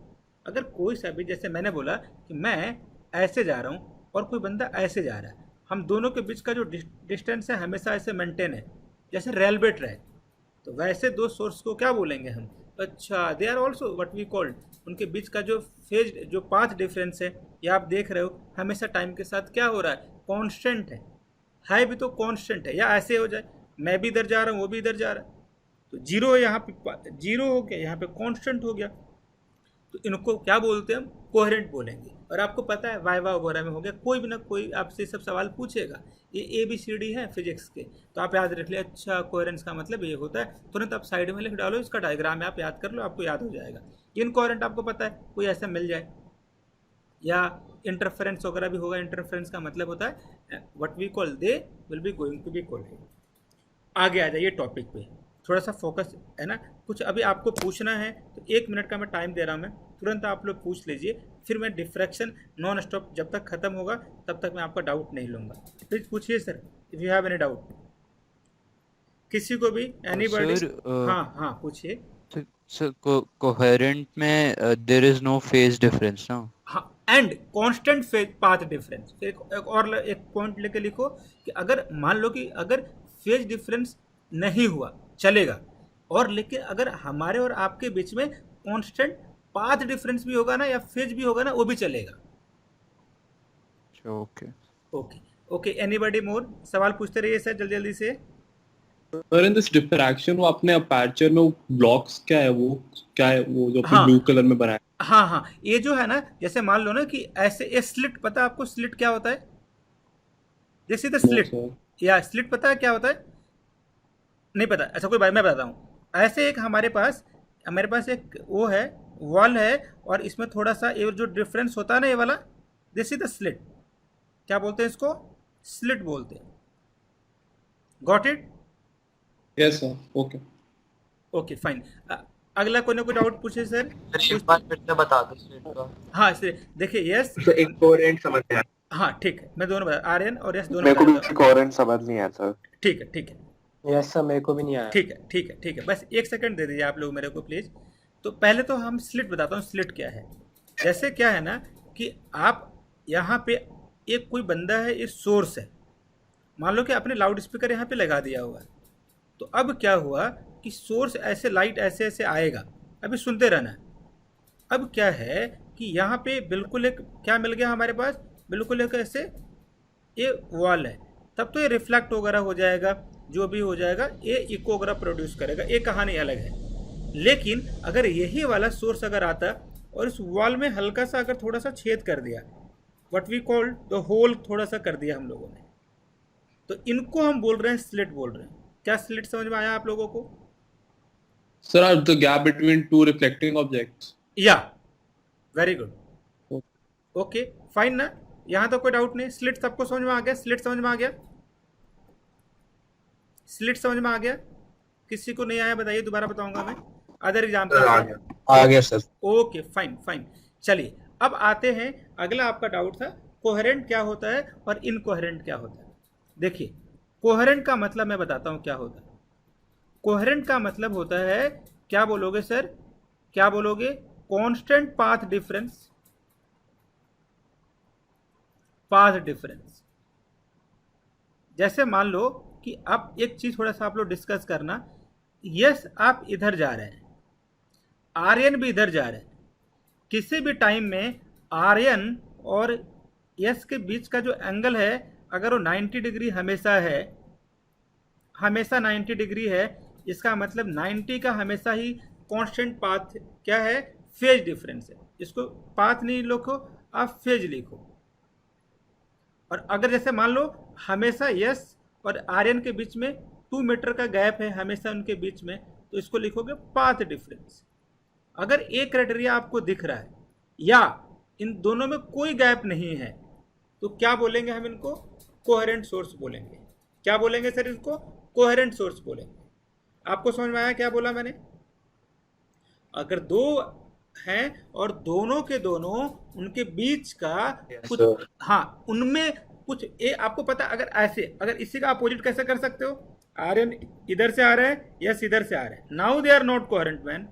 अगर कोई सा भी, जैसे मैंने बोला कि मैं ऐसे जा रहा हूँ और कोई बंदा ऐसे जा रहा है, हम दोनों के बीच का जो डिस्टेंस है हमेशा ऐसे मेंटेन है, जैसे रेलवे ट्रैक, तो वैसे दो सोर्स को क्या बोलेंगे हम, अच्छा they are also what we called, उनके बीच का जो फेज, जो पाथ डिफरेंस है, ये आप देख रहे हो हमेशा टाइम के साथ क्या हो रहा है, कांस्टेंट है भी तो कांस्टेंट है, या ऐसे हो जाए मैं भी इधर जा रहा हूँ वो भी इधर जा रहा है, तो जीरो है यहाँ पे, जीरो हो गया, यहाँ पे कांस्टेंट हो गया, तो इनको क्या बोलते हैं हम, कोहेरेंट बोलेंगे। और आपको पता है वाइवा वगैरह में हो गया, कोई भी ना कोई आपसे सब सवाल पूछेगा, ये ABCD है फिजिक्स के, तो आप याद रख ले, अच्छा कोहेरेंस का मतलब ये होता है, तुरंत आप साइड में लिख डालो, इसका डायग्राम है आप याद कर लो, आपको याद हो जाएगा। इनकोहेरेंट आपको पता है, कोई ऐसा मिल जाए, या इंटरफेरेंस वगैरह भी होगा। इंटरफेरेंस का मतलब होता है what we call they will be going to be collide. आगे आ जाइए टॉपिक पे, थोड़ा सा फोकस है ना, कुछ अभी आपको पूछना है तो 1 मिनट का मैं टाइम दे रहा हूँ, मैं तुरंत आप लोग पूछ लीजिए, फिर मैं डिफ्रैक्शन नॉन स्टॉप जब तक खत्म होगा तब तक मैं आपका डाउट नहीं लूँगा। प्लीज पूछिए sir, if you have any doubt, किसी को भी, एनीबॉडी। हाँ पूछिए। So coherent में there is no phase difference, no? And constant phase path difference. फिर एक पॉइंट लेके लिखो कि अगर मान लो कि अगर फेज डिफरेंस नहीं हुआ चलेगा, और लेकिन अगर हमारे और आपके बीच में कांस्टेंट पाथ डिफरेंस भी होगा ना या फेज भी होगा ना, वो भी चलेगा। ओके ओके ओके, एनीबॉडी मोर? सवाल पूछते रहिए सर जल्दी जल्दी से। सर इन दिस डिफ्रैक्शन वो अपने अपर्चर में वो ब्लॉक्स क्या है, वो क्या है वो जो हाँ। ब्लू कलर में बनाया है? हाँ हाँ, ये जो है ना, जैसे मान लो ना कि ऐसे ये स्लिट, पता है आपको स्लिट क्या होता है? जैसे द स्लिट, सर या स्लिट पता है क्या होता है? नहीं पता? अच्छा कोई बात, मैं बताता हूँ। ऐसे एक हमारे पास एक वो है, वॉल है, और इसमें थोड़ा सा ये जो डिफरेंस होता है ना, ये वाला, दिस इज द स्लिट। क्या बोलते हैं इसको? स्लिट बोलते हैं। Got it? Yes sir, okay. Okay fine. अगला कोई ना कोई डाउट पूछे सर? एक बार फिर से बता दो स्लिट का। हाँ देखिए, यस, तो इनकोहेरेंट समझ में आया। हाँ ठीक है, मैं दोनों बता, आर्यन और यस दोनों मेरे को भी बता देता कोहेरेंट समझ नहीं आया सर। हूँ। ठीक है ठीक है यस सर, मेरे को भी नहीं आया। ठीक है ठीक है ठीक है, बस एक सेकंड दे दीजिए आप लोग मेरे को प्लीज़। तो पहले तो हम स्लिट बताता हूँ, स्लिट क्या है। जैसे क्या है ना कि आप यहाँ पे एक कोई बंदा है, ये सोर्स है, मान लो कि आपने लाउड स्पीकर यहाँ पे लगा दिया हुआ है। तो अब क्या हुआ कि सोर्स ऐसे लाइट ऐसे ऐसे आएगा, अभी सुनते रहना है। अब क्या है कि यहाँ पे बिल्कुल एक क्या मिल गया हमारे पास, बिल्कुल एक ऐसे ये वॉल है, तब तो ये रिफ्लेक्ट वगैरह हो जाएगा, जो भी हो जाएगा ये इको वगैरह प्रोड्यूस करेगा, ये कहानी अलग है। लेकिन अगर यही वाला सोर्स अगर आता और इस वॉल में हल्का सा अगर थोड़ा सा छेद कर दिया, what we called the hole, थोड़ा सा कर दिया हम लोगों ने, तो इनको हम बोल रहे हैं स्लिट बोल रहे हैं। क्या स्लिट समझ में आया आप लोगों को? Sir the gap between two reflecting objects. या वेरी गुड, ओके फाइन ना, यहाँ तो कोई डाउट नहीं। स्लिट सबको समझ में आ गया? स्लिट समझ में आ गया? स्लिट समझ में आ गया? किसी को नहीं आया बताइए, दोबारा बताऊंगा मैं। अदर एग्जाम्पल आ गया सर। Okay fine fine. चलिए अब आते हैं, अगला आपका डाउट था कोहेरेंट क्या होता है और इनकोहेरेंट क्या होता है। देखिए, कोहेरेंट का मतलब मैं बताता हूँ क्या होता है। कोहेरेंट का मतलब होता है, क्या बोलोगे सर, क्या बोलोगे? Constant path difference, path difference. जैसे मान लो कि आप एक चीज थोड़ा सा आप लोग डिस्कस करना, यस आप इधर जा रहे हैं, आर्यन भी इधर जा रहे हैं, किसी भी टाइम में आर्यन और यस के बीच का जो एंगल है, अगर वो 90 डिग्री हमेशा है, हमेशा 90 डिग्री है, इसका मतलब 90 का हमेशा ही कांस्टेंट पाथ क्या है? फेज डिफरेंस है। इसको पाथ नहीं लिखो, आप फेज लिखो। और अगर जैसे मान लो हमेशा यस और आर्यन के बीच में 2 मीटर का गैप है हमेशा उनके बीच में, तो इसको लिखोगे पाथ डिफरेंस। अगर एक क्राइटेरिया आपको दिख रहा है या इन दोनों में कोई गैप नहीं है, तो क्या बोलेंगे हम इनको? कोहेरेंट सोर्स बोलेंगे। क्या बोलेंगे सर इसको? कोहेरेंट सोर्स बोलेंगे। आपको समझ में आया क्या बोला मैंने? अगर दो हैं और दोनों के दोनों उनके बीच का कुछ, हाँ उनमें कुछ ये आपको पता, अगर ऐसे, अगर इसी का अपोजिट कैसे कर सकते हो? आर्यन इधर से आ रहे हैं, यस इधर से आ रहे हैं, now they are not coherent man,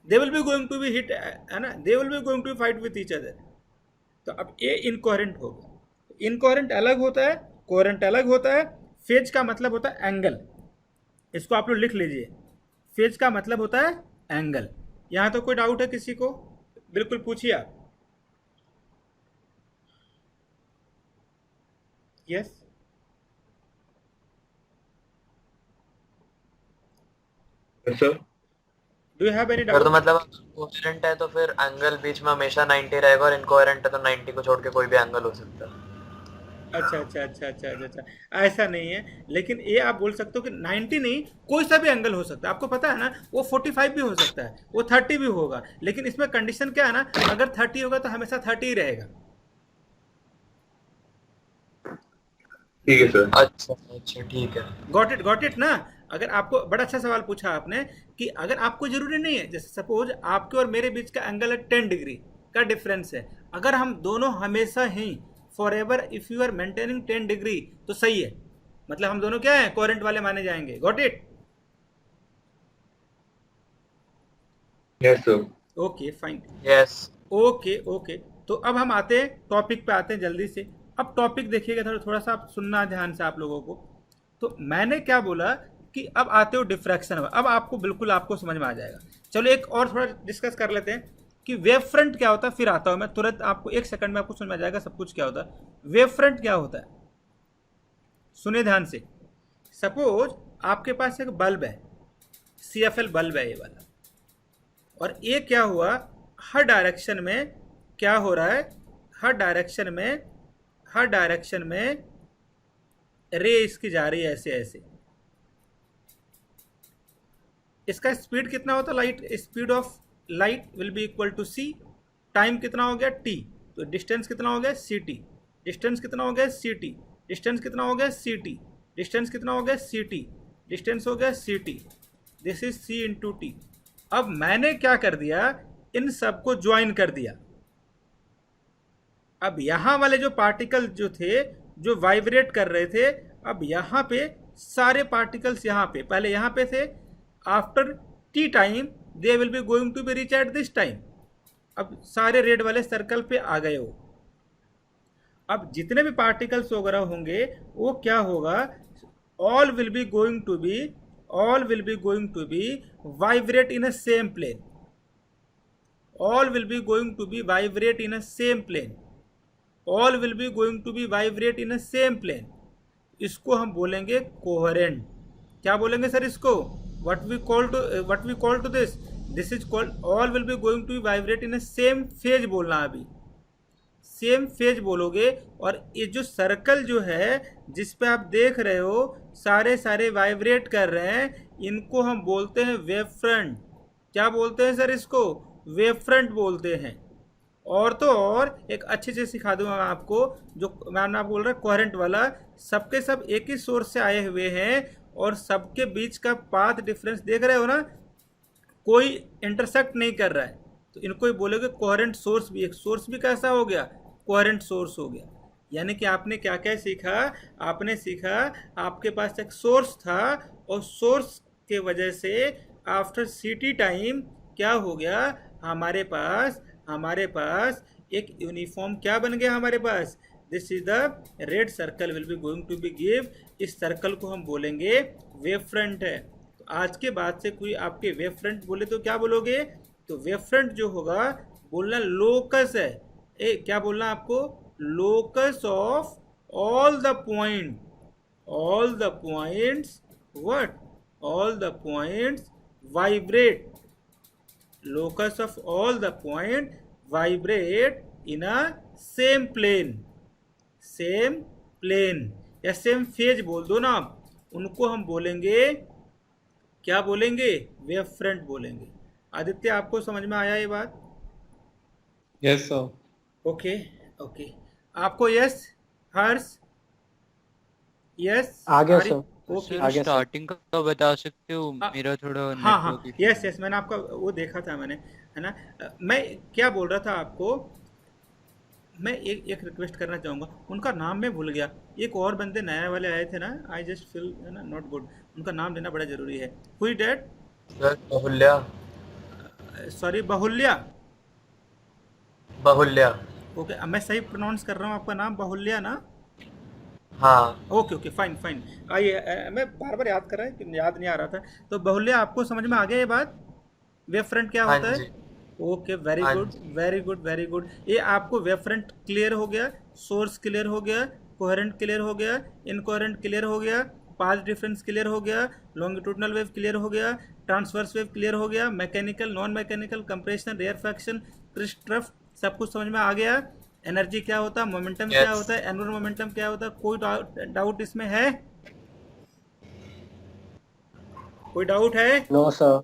they will be going to be hit, है ना, they will be going to fight with each other. तो अब ये इनकोहेरेंट हो गया। इनकोहेरेंट अलग होता है, कोहेरेंट अलग होता है। फेज का मतलब होता है एंगल, इसको आप लोग लिख लीजिए, फेज का मतलब होता है एंगल। यहाँ तो कोई डाउट है किसी को? बिल्कुल पूछिए आप। Yes sir do you have any फिर तो डाउट? मतलब कोहेरेंट है तो फिर एंगल बीच में हमेशा 90 रहेगा, और इनकोहेरेंट है तो 90 को छोड़ के कोई भी एंगल हो सकता है। अच्छा अच्छा अच्छा अच्छा अच्छा अच्छा, ऐसा नहीं है, लेकिन ये आप बोल सकते हो कि 90 नहीं, कोई सा भी एंगल हो सकता है। आपको पता है ना, वो 45 भी हो सकता है, वो 30 भी होगा, लेकिन इसमें कंडीशन क्या है ना, अगर 30 होगा तो हमेशा 30 ही रहेगा। ठीक है सर। अच्छा अच्छा ठीक है। गॉट इट ना। अगर आपको, बड़ा अच्छा सवाल पूछा आपने कि अगर आपको जरूरी नहीं है, जैसे सपोज आपके और मेरे बीच का एंगल है 10 डिग्री का डिफरेंस है, अगर हम दोनों हमेशा ही forever if you are maintaining 10 degree तो सही है, मतलब हम दोनों क्या है? कोहेरेंट वाले माने जाएंगे। Got it? Yes sir. Okay fine, yes. Okay okay. तो अब हम आते हैं टॉपिक पे, आते हैं जल्दी से। अब टॉपिक देखिएगा, थोड़ा सा आप सुनना ध्यान से आप लोगों को। तो मैंने क्या बोला कि अब आते हो डिफ्रैक्शन। अब आपको बिल्कुल आपको समझ में आ जाएगा। चलो एक और थोड़ा डिस्कस कर लेते हैं कि वेव फ्रंट क्या होता है, फिर आता हूँ मैं तुरंत। आपको 1 सेकंड में आपको समझ में आ जाएगा सब कुछ क्या होता है। वेव फ्रंट क्या होता है, सुनिए ध्यान से। सपोज आपके पास एक बल्ब है, CFL बल्ब है ये वाला, और ये क्या हुआ, हर डायरेक्शन में क्या हो रहा है, हर डायरेक्शन में रे इसकी जा रही है ऐसे ऐसे। इसका स्पीड कितना होता है, light speed of light will be equal to c। Time कितना हो गया t, तो डिस्टेंस कितना हो गया ct, डिस्टेंस कितना हो गया ct, डिस्टेंस कितना हो गया ct, डिस्टेंस कितना हो गया ct, डिस्टेंस हो गया ct, this is c into T. अब मैंने क्या कर दिया, इन सबको ज्वाइन कर दिया। अब यहां वाले जो पार्टिकल जो थे, जो वाइब्रेट कर रहे थे, अब यहां पे सारे पार्टिकल्स यहां पे, पहले यहां पे थे, after t time they will be going to be reach at this time. अब सारे रेड वाले सर्कल पे आ गए हो। अब जितने भी पार्टिकल्स वगैरह होंगे वो क्या होगा, all will be going to be vibrate in a same plane, all will be going to be vibrate in a same plane, all will be going to be vibrate in a same plane। इसको हम बोलेंगे कोहेरेंट। क्या बोलेंगे सर इसको, what we call to this is called all will be going to be vibrate in a same phase बोलना। अभी सेम फेज बोलोगे, और ये जो सर्कल जो है जिस पे आप देख रहे हो सारे वाइब्रेट कर रहे हैं, इनको हम बोलते हैं वेव फ्रंट। क्या बोलते हैं सर इसको, वेव फ्रंट बोलते हैं। और तो और एक अच्छे से सिखा दूंगा आपको, जो मैंने आपको बोल रहा कोहेरेंट वाला, सबके सब एक ही सोर्स से आए हुए हैं और सबके बीच का पाथ डिफरेंस देख रहे हो ना, कोई इंटरसेक्ट नहीं कर रहा है, तो इनको ही बोलोगे कोहेरेंट सोर्स भी। एक सोर्स भी कैसा हो गया, कोहेरेंट सोर्स हो गया। यानी कि आपने क्या क्या सीखा, आपने सीखा आपके पास एक सोर्स था और सोर्स के वजह से आफ्टर CT टाइम क्या हो गया, हमारे पास एक यूनिफॉर्म क्या बन गया हमारे पास, this is the red circle will be going to be give. इस सर्कल को हम बोलेंगे वेव फ्रंट है। तो आज के बाद से कोई आपके वेव फ्रंट बोले तो क्या बोलोगे, तो वेव फ्रंट जो होगा बोलना लोकस है। क्या बोलना आपको, locus of all the points vibrate, locus of all the point vibrate in a same plane या सेम फेज बोल दो ना आप, उनको हम बोलेंगे, क्या बोलेंगे, वेव फ्रंट बोलेंगे। आदित्य आपको समझ में आया ये बात? Yes sir. ओके आपको यस, हर्ष यस आ गया सर। ओके आ गया सर। स्टार्टिंग का बता सकते हो, मेरा थोड़ा हाँ network issue यस मैंने आपका वो देखा था मैंने, है ना। मैं क्या बोल रहा था आपको, मैं एक रिक्वेस्ट करना चाहूँगा, उनका नाम मैं भूल गया। एक और बंदे नए वाले आए थे ना, आई जस्ट फील है ना नॉट गुड, उनका नाम लेना बड़ा जरूरी है। Who is that? Sir Bahulya. Sorry Bahulya. Okay मैं सही प्रोनाउंस कर रहा हूँ आपका नाम, बहुल्या ना? हाँ ओके फाइन। आइए मैं बार याद कर रहा है कि याद नहीं आ रहा था। तो बहुल्या आपको समझ में आ गया ये बात, वेव फ्रंट क्या होता है? Okay very good. ये आपको वेव फ्रंट क्लियर हो गया, सोर्स क्लियर हो गया, कोहेरेंट क्लियर हो गया, इनकोहेरेंट क्लियर हो गया, पाथ डिफरेंस क्लियर हो गया, लॉन्गिट्यूडनल वेव क्लियर हो गया, ट्रांसवर्स वेव क्लियर हो गया, mechanical non mechanical, compression, rarefaction, crest trough, सब कुछ समझ में आ गया। एनर्जी क्या होता है, मोमेंटम क्या होता है, एनुलर मोमेंटम क्या होता है, कोई डाउट इसमें है? कोई डाउट है? No sir.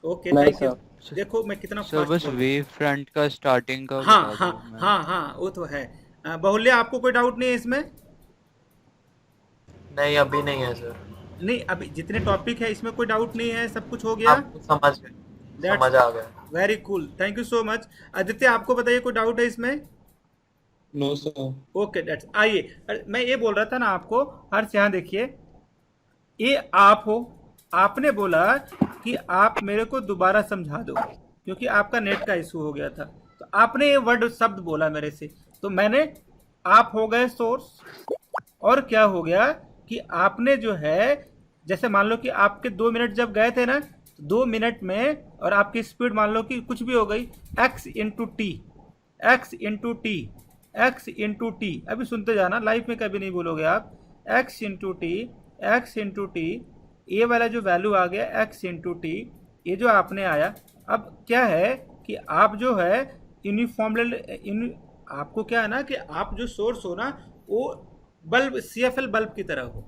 ओके नहीं थैंक यू। सर। देखो मैं कितना सर फास्ट बस बोल रहा हूँ। वेव फ्रंट का स्टार्टिंग का हाँ बता हाँ दो। हाँ हाँ वो तो है। बहुल्य आपको कोई डाउट नहीं है इसमें? नहीं अभी नहीं है सर। नहीं अभी जितने टॉपिक है इसमें कोई डाउट नहीं है, सब कुछ हो गया। आपको समझ आ गया। Very cool, thank you so much. Aditya आपको बताइए कोई डाउट है इसमें? No sir. ओके दैट्स, आइए मैं ये बोल रहा था ना आपको, हर्ष यहाँ देखिए, ये आप हो, आपने बोला कि आप मेरे को दोबारा समझा दो क्योंकि आपका नेट का इशू हो गया था। तो आपने ये वर्ड शब्द बोला मेरे से, तो मैंने, आप हो गए सोर्स, और क्या हो गया कि आपने जो है, जैसे मान लो कि आपके 2 मिनट जब गए थे ना, 2 मिनट में, और आपकी स्पीड मान लो कि कुछ भी हो गई, x into T, x into T, x into T, अभी सुनते जाना, लाइफ में कभी नहीं बोलोगे आप, x into T, x into T, ये वाला जो वैल्यू आ गया x इंटू टी, ये जो आपने आया, अब क्या है कि आप जो है यूनिफॉर्मली, आपको क्या है ना कि आप जो सोर्स हो ना, वो बल्ब, CFL बल्ब की तरह हो,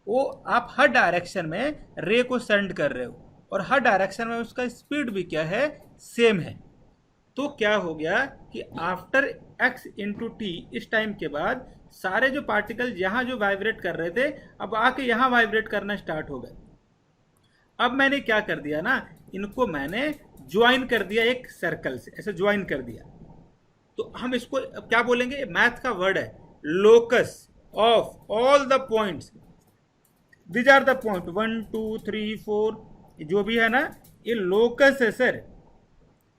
वो आप हर डायरेक्शन में रे को सेंड कर रहे हो, और हर डायरेक्शन में उसका स्पीड भी क्या है, सेम है। तो क्या हो गया कि आफ्टर x इंटू टी, इस टाइम के बाद सारे जो पार्टिकल यहाँ जो वाइब्रेट कर रहे थे, अब आके यहाँ वाइब्रेट करना स्टार्ट हो गए। अब मैंने क्या कर दिया ना, इनको मैंने ज्वाइन कर दिया एक सर्कल से, ऐसे ज्वाइन कर दिया। तो हम इसको अब क्या बोलेंगे, मैथ का वर्ड है, locus of all the points, these are the point 1 2 3 4, जो भी है ना, ये लोकस है सर,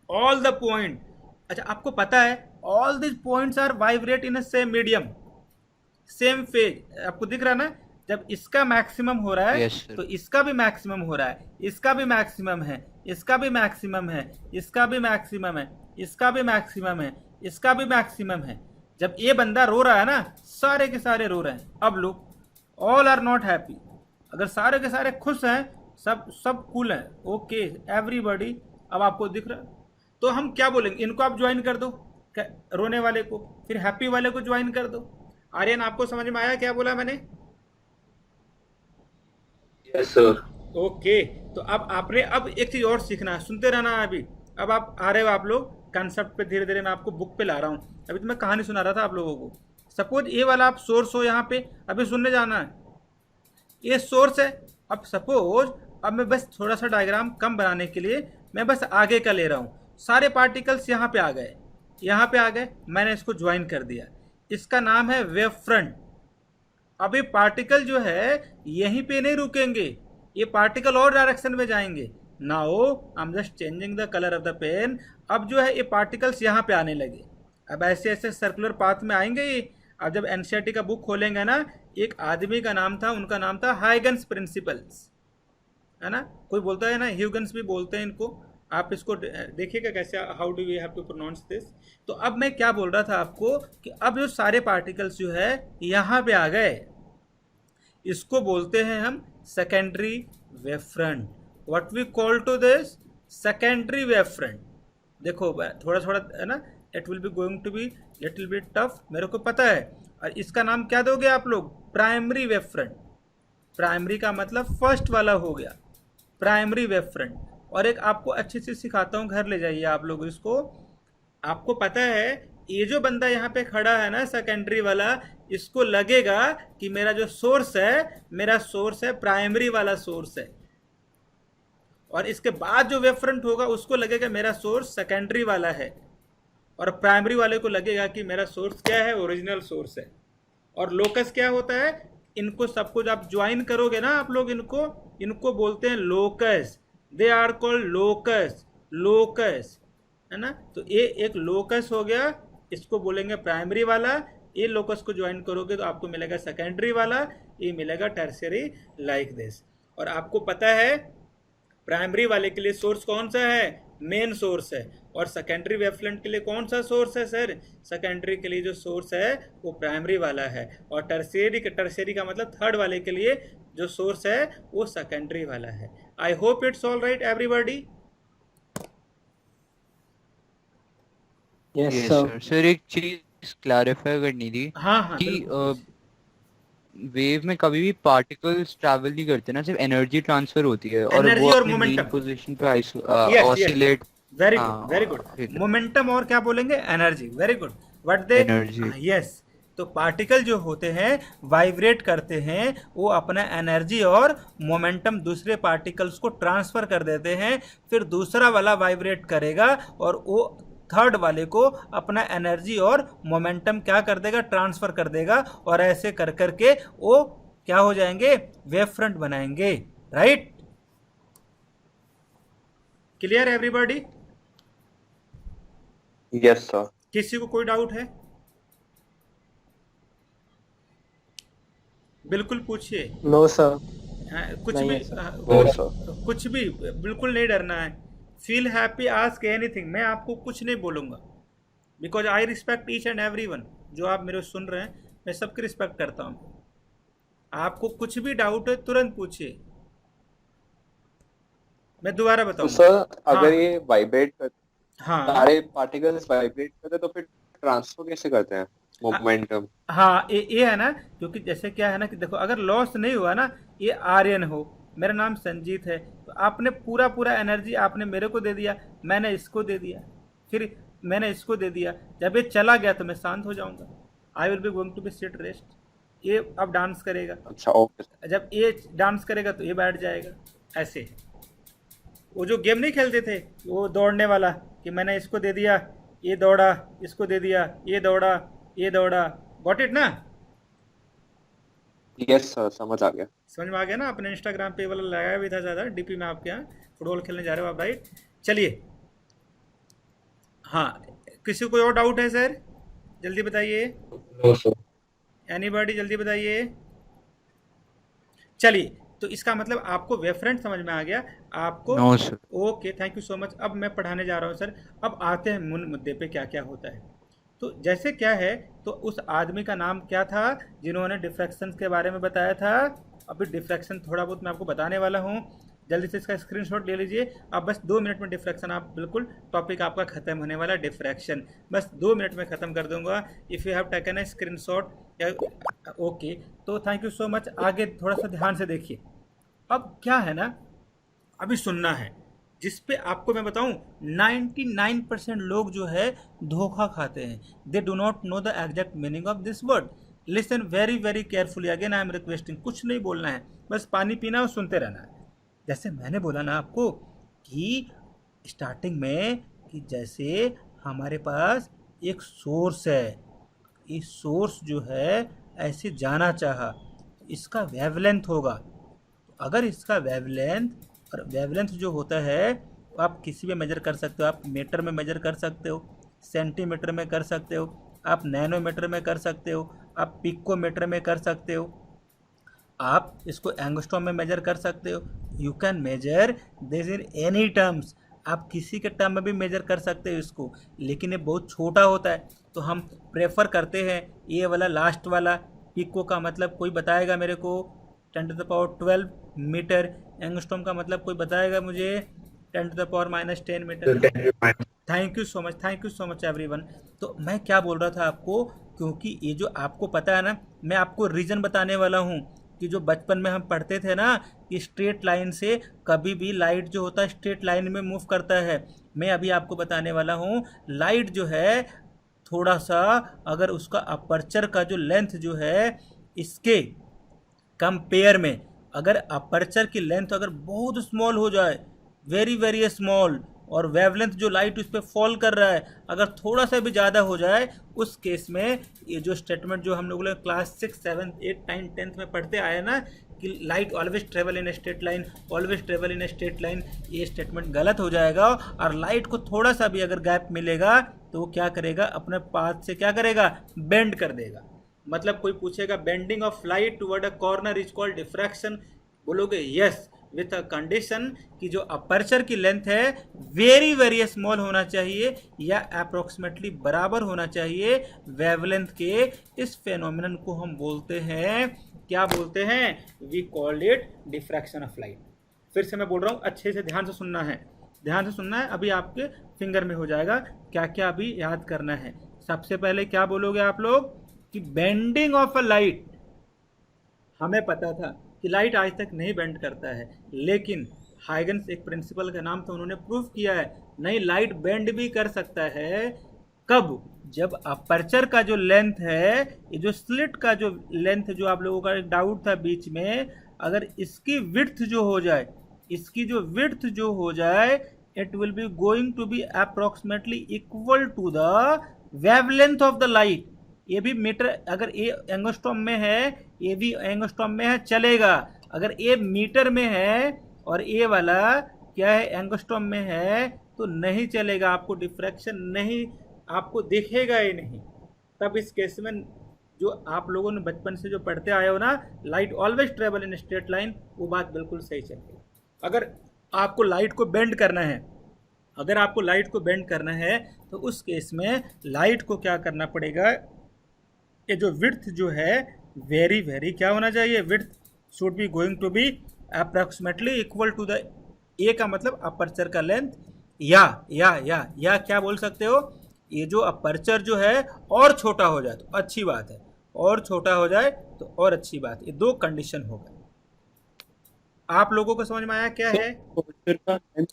ऑल द पॉइंट। अच्छा, आपको पता है all this points are vibrate in a same medium, same phase, आपको दिख रहा ना, जब इसका मैक्सिमम हो रहा है, Yes, sir. तो इसका भी मैक्सिमम हो रहा है, इसका भी मैक्सिमम है, इसका भी मैक्सिमम है, इसका भी मैक्सिमम है, इसका भी मैक्सिमम है, इसका भी मैक्सिमम है। जब ये बंदा रो रहा है ना, सारे के सारे रो रहे हैं। अब लोग ऑल आर नॉट हैप्पी, अगर सारे के सारे खुश हैं, सब कूल हैं, ओके एवरीबॉडी, अब आपको दिख रहा है, तो हम क्या बोलेंगे, इनको आप ज्वाइन कर दो, रोने वाले को, फिर हैप्पी वाले को ज्वाइन कर दो। आर्यन, आपको समझ में आया क्या बोला मैंने? Yes sir. ओके, तो अब आपने अब एक चीज और सीखना है, सुनते रहना है अभी। अब आप आ रहे हो, आप लोग कंसेप्ट पे धीरे धीरे मैं आपको बुक पे ला रहा हूँ। अभी तो मैं कहानी सुना रहा था आप लोगों को। सपोज ये वाला आप सोर्स हो यहाँ पे, अभी सुनने जाना है, ये सोर्स है। अब सपोज, अब मैं बस थोड़ा सा डायग्राम कम बनाने के लिए मैं बस आगे का ले रहा हूँ। सारे पार्टिकल्स यहाँ पे आ गए, यहाँ पे आ गए, मैंने इसको ज्वाइन कर दिया, इसका नाम है वेव फ्रंट। अब ये पार्टिकल जो है यहीं पे नहीं रुकेंगे, ये पार्टिकल और डायरेक्शन में जाएंगे। Now I am just changing the colour of the pen. अब जो है ये पार्टिकल्स यहाँ पे आने लगे, अब ऐसे ऐसे सर्कुलर पाथ में आएंगे ये। अब जब एनसीईआरटी का बुक खोलेंगे ना, एक आदमी का नाम था, उनका नाम था हाइगन्स प्रिंसिपल्स, है ना, कोई बोलता है ना ह्यूगन्स भी बोलते हैं इनको, आप इसको देखिएगा कैसे, how do we have to pronounce this. तो अब मैं क्या बोल रहा था आपको कि अब जो सारे पार्टिकल्स जो है यहाँ पे आ गए, इसको बोलते हैं हम secondary wave front. What we call to this, secondary wave front. देखो थोड़ा थोड़ा है ना, it will be going to be little bit tough, मेरे को पता है। और इसका नाम क्या दोगे आप लोग, प्राइमरी वेव फ्रंट। प्राइमरी का मतलब फर्स्ट वाला हो गया, प्राइमरी वेव फ्रंट। और एक आपको अच्छी चीज सिखाता हूँ, घर ले जाइए आप लोग इसको। आपको पता है ये जो बंदा यहाँ पे खड़ा है ना, सेकेंडरी वाला, इसको लगेगा कि मेरा जो सोर्स है, मेरा सोर्स है प्राइमरी वाला सोर्स है, और इसके बाद जो वेव फ्रंट होगा उसको लगेगा मेरा सोर्स सेकेंडरी वाला है, और प्राइमरी वाले को लगेगा कि मेरा सोर्स क्या है, ओरिजिनल सोर्स है। और लोकस क्या होता है, इनको सब कुछ आप ज्वाइन करोगे ना आप लोग, इनको बोलते हैं locus, they are called locus, locus, है ना। तो ये एक लोकस हो गया, इसको बोलेंगे प्राइमरी वाला। ये लोकस को ज्वाइन करोगे तो आपको मिलेगा सेकेंडरी वाला, ये मिलेगा टर्शियरी, लाइक दिस। और आपको पता है प्राइमरी वाले के लिए सोर्स कौन सा है, मेन सोर्स है, और सेकेंडरी वेवफ्रंट के लिए कौन सा सोर्स है सर, सेकेंडरी के लिए जो सोर्स है वो प्राइमरी वाला है, और टर्शियरी का मतलब थर्ड वाले के लिए जो सोर्स है वो सेकेंडरी वाला है। I hope it's all right everybody. Yes yes sir. Sir. Sir एक चीज क्लैरिफाई करनी थी हाँ हाँ, कि वेव में कभी भी पार्टिकल्स ट्रैवल नहीं करते ना, सिर्फ एनर्जी ट्रांसफर होती है, और Energy वो और अपनी momentum। मेन पोजीशन पे yes. ऑसिलेट। वेरी हाँ, गुड, वेरी गुड। ठीक है। मोमेंटम और क्या बोलेंगे, energy. Very good, what they, Energy। Yes. तो पार्टिकल जो होते हैं वाइब्रेट करते हैं, वो अपना एनर्जी और मोमेंटम दूसरे पार्टिकल्स को ट्रांसफर कर देते हैं, फिर दूसरा वाला वाइब्रेट करेगा और वो थर्ड वाले को अपना एनर्जी और मोमेंटम क्या कर देगा, ट्रांसफर कर देगा, और ऐसे कर करके वो क्या हो जाएंगे, वेव फ्रंट बनाएंगे। Right, clear everybody? Yes sir. किसी को कोई डाउट है? बिल्कुल पूछिए। No sir. कुछ नहीं भी है सर। No sir. कुछ भी, बिल्कुल नहीं डरना है। फील हैप्पी, आस्क एनीथिंग, मैं आपको कुछ नहीं बोलूँगा, because I respect each and every one. जो आप मेरे को सुन रहे हैं, मैं सबकी रिस्पेक्ट करता हूँ। आपको कुछ भी डाउट है तुरंत पूछिए, मैं दोबारा तो बताऊंगा। सर हाँ अगर ये वाइब्रेट कर, हाँ सारे पार्टिकल्स वाइब्रेट करते तो फिर ट्रांसफर कैसे करते हैं मोमेंटम? हाँ, ये है ना, क्योंकि जैसे क्या है ना कि देखो, अगर लॉस नहीं हुआ ना, ये आर्यन हो, मेरा नाम संजीत है, तो आपने पूरा पूरा एनर्जी आपने मेरे को दे दिया, मैंने इसको दे दिया, फिर मैंने इसको दे दिया। जब ये चला गया तो मैं शांत हो जाऊंगा। I will be going to be sit rest. ये अब डांस करेगा, अच्छा ओके। जब ये डांस करेगा तो ये बैठ जाएगा। ऐसे है। वो जो गेम नहीं खेलते थे, वो दौड़ने वाला, कि मैंने इसको दे दिया, ये दौड़ा, इसको दे दिया, ये दौड़ा, ये दौड़ा। गॉट इट ना? यस सर, समझ आ गया। समझ में आ गया ना? अपने इंस्टाग्राम पे वाला लगाया भी था ज़्यादा डीपी में आपके यहाँ, फुटबॉल खेलने जा रहे हो आप, राइट? चलिए, हाँ, किसी को कोई और डाउट है सर? जल्दी बताइए। No sir. एनीबॉडी, जल्दी बताइए। चलिए, तो इसका मतलब आपको वेवफ्रंट समझ में आ गया आपको? No sir. Okay, thank you so much. अब मैं पढ़ाने जा रहा हूँ सर। अब आते हैं मूल मुद्दे पे, क्या क्या होता है। तो जैसे क्या है, तो उस आदमी का नाम क्या था जिन्होंने डिफ्रैक्शन के बारे में बताया था? अभी डिफ्रैक्शन थोड़ा बहुत मैं आपको बताने वाला हूँ, जल्दी से इसका स्क्रीनशॉट ले लीजिए। अब बस 2 मिनट में डिफ्रैक्शन, आप बिल्कुल टॉपिक आपका खत्म होने वाला है। डिफ्रैक्शन बस 2 मिनट में ख़त्म कर दूंगा, if you have taken a screenshot. Okay, तो थैंक यू सो मच। आगे थोड़ा सा ध्यान से देखिए। अब क्या है ना, अभी सुनना है, जिस पे आपको मैं बताऊं 99% लोग जो है धोखा खाते हैं। They do not know the exact meaning of this word. Listen very very carefully, again I am requesting, कुछ नहीं बोलना है, बस पानी पीना और सुनते रहना है। जैसे मैंने बोला ना आपको कि स्टार्टिंग में, कि जैसे हमारे पास एक सोर्स है, ये सोर्स जो है ऐसे जाना चाहा, इसका वेवलेंथ होगा। तो अगर इसका वेवलेंथ, और वेवलेंथ जो होता है वो आप किसी भी मेजर कर सकते हो। आप मीटर में मेजर कर सकते हो, सेंटीमीटर में कर सकते हो, आप नैनोमीटर में कर सकते हो, आप पिकोमीटर में कर सकते हो, आप इसको एंगस्ट्रॉम में मेजर कर सकते हो। You can measure this in any terms, आप किसी के टर्म में भी मेजर कर सकते हो इसको, लेकिन ये बहुत छोटा होता है, तो हम प्रेफर करते हैं ये वाला लास्ट वाला। पिको का मतलब कोई बताएगा मेरे को? 10⁻12 मीटर। एंगस्ट्रॉम का मतलब कोई बताएगा मुझे? 10⁻−10 metre. Thank you so much, thank you so much everyone. तो मैं क्या बोल रहा था आपको, क्योंकि ये जो आपको पता है ना, मैं आपको रीज़न बताने वाला हूँ कि जो बचपन में हम पढ़ते थे ना कि स्ट्रेट लाइन से कभी भी लाइट जो होता है स्ट्रेट लाइन में मूव करता है। मैं अभी आपको बताने वाला हूँ, लाइट जो है थोड़ा सा, अगर उसका अपर्चर का जो लेंथ जो है इसके कंपेयर में, अगर अपर्चर की लेंथ अगर बहुत स्मॉल हो जाए, वेरी वेरी स्मॉल, और वेवलेंथ जो लाइट उस पर फॉल कर रहा है अगर थोड़ा सा भी ज़्यादा हो जाए, उस केस में ये जो स्टेटमेंट जो हम लोग क्लास 6, 7, 8, 9, 10th में पढ़ते आए ना कि light always travel in a straight line, always travel in a straight line, ये स्टेटमेंट गलत हो जाएगा। और लाइट को थोड़ा सा भी अगर गैप मिलेगा तो वो क्या करेगा, अपने पाथ से क्या करेगा, बेंड कर देगा। मतलब कोई पूछेगा bending of light toward a corner is called diffraction, बोलोगे यस, विथ अ कंडीशन कि जो अपर्चर की लेंथ है वेरी वेरी स्मॉल होना चाहिए या अप्रोक्सीमेटली बराबर होना चाहिए वेवलेंथ के। इस फेनोमेनन को हम बोलते हैं, क्या बोलते हैं? We called it diffraction of light. फिर से मैं बोल रहा हूँ, अच्छे से ध्यान से सुनना है, ध्यान से सुनना है, अभी आपके फिंगर में हो जाएगा क्या क्या अभी याद करना है। सबसे पहले क्या बोलोगे आप लोग कि बेंडिंग ऑफ अ लाइट, हमें पता था कि लाइट आज तक नहीं बेंड करता है, लेकिन हाइगन्स एक प्रिंसिपल का नाम था, उन्होंने प्रूव किया है नहीं, लाइट बेंड भी कर सकता है। कब? जब अपर्चर का जो लेंथ है, ये जो स्लिट का जो लेंथ, जो आप लोगों का एक डाउट था बीच में, अगर इसकी विड्थ जो हो जाए, इसकी जो विड्थ जो हो जाए, it will be going to be approximately equal to the wavelength of the light. ये भी मीटर, अगर ये एंगस्ट्रॉम में है, ये भी एंगस्ट्रॉम में है, चलेगा। अगर ये मीटर में है और ये वाला क्या है, एंगस्ट्रॉम में है, तो नहीं चलेगा, आपको डिफ्रैक्शन नहीं आपको दिखेगा ही नहीं। तब इस केस में जो आप लोगों ने बचपन से जो पढ़ते आए हो ना, light always travel in straight line, वो बात बिल्कुल सही चलेगी। अगर आपको लाइट को बेंड करना है, अगर आपको लाइट को बेंड करना है तो उस केस में लाइट को क्या करना पड़ेगा, ये जो विड्थ जो है वेरी वेरी क्या होना चाहिए, width should be going to be approximately equal to the A का मतलब अपर्चर का लेंथ, या क्या बोल सकते हो, ये जो अपर्चर जो है और छोटा हो जाए तो अच्छी बात है, और छोटा हो जाए तो और अच्छी बात है। ये दो कंडीशन हो गए। आप लोगों को समझ में आया क्या है? अपर्चर का लेंथ,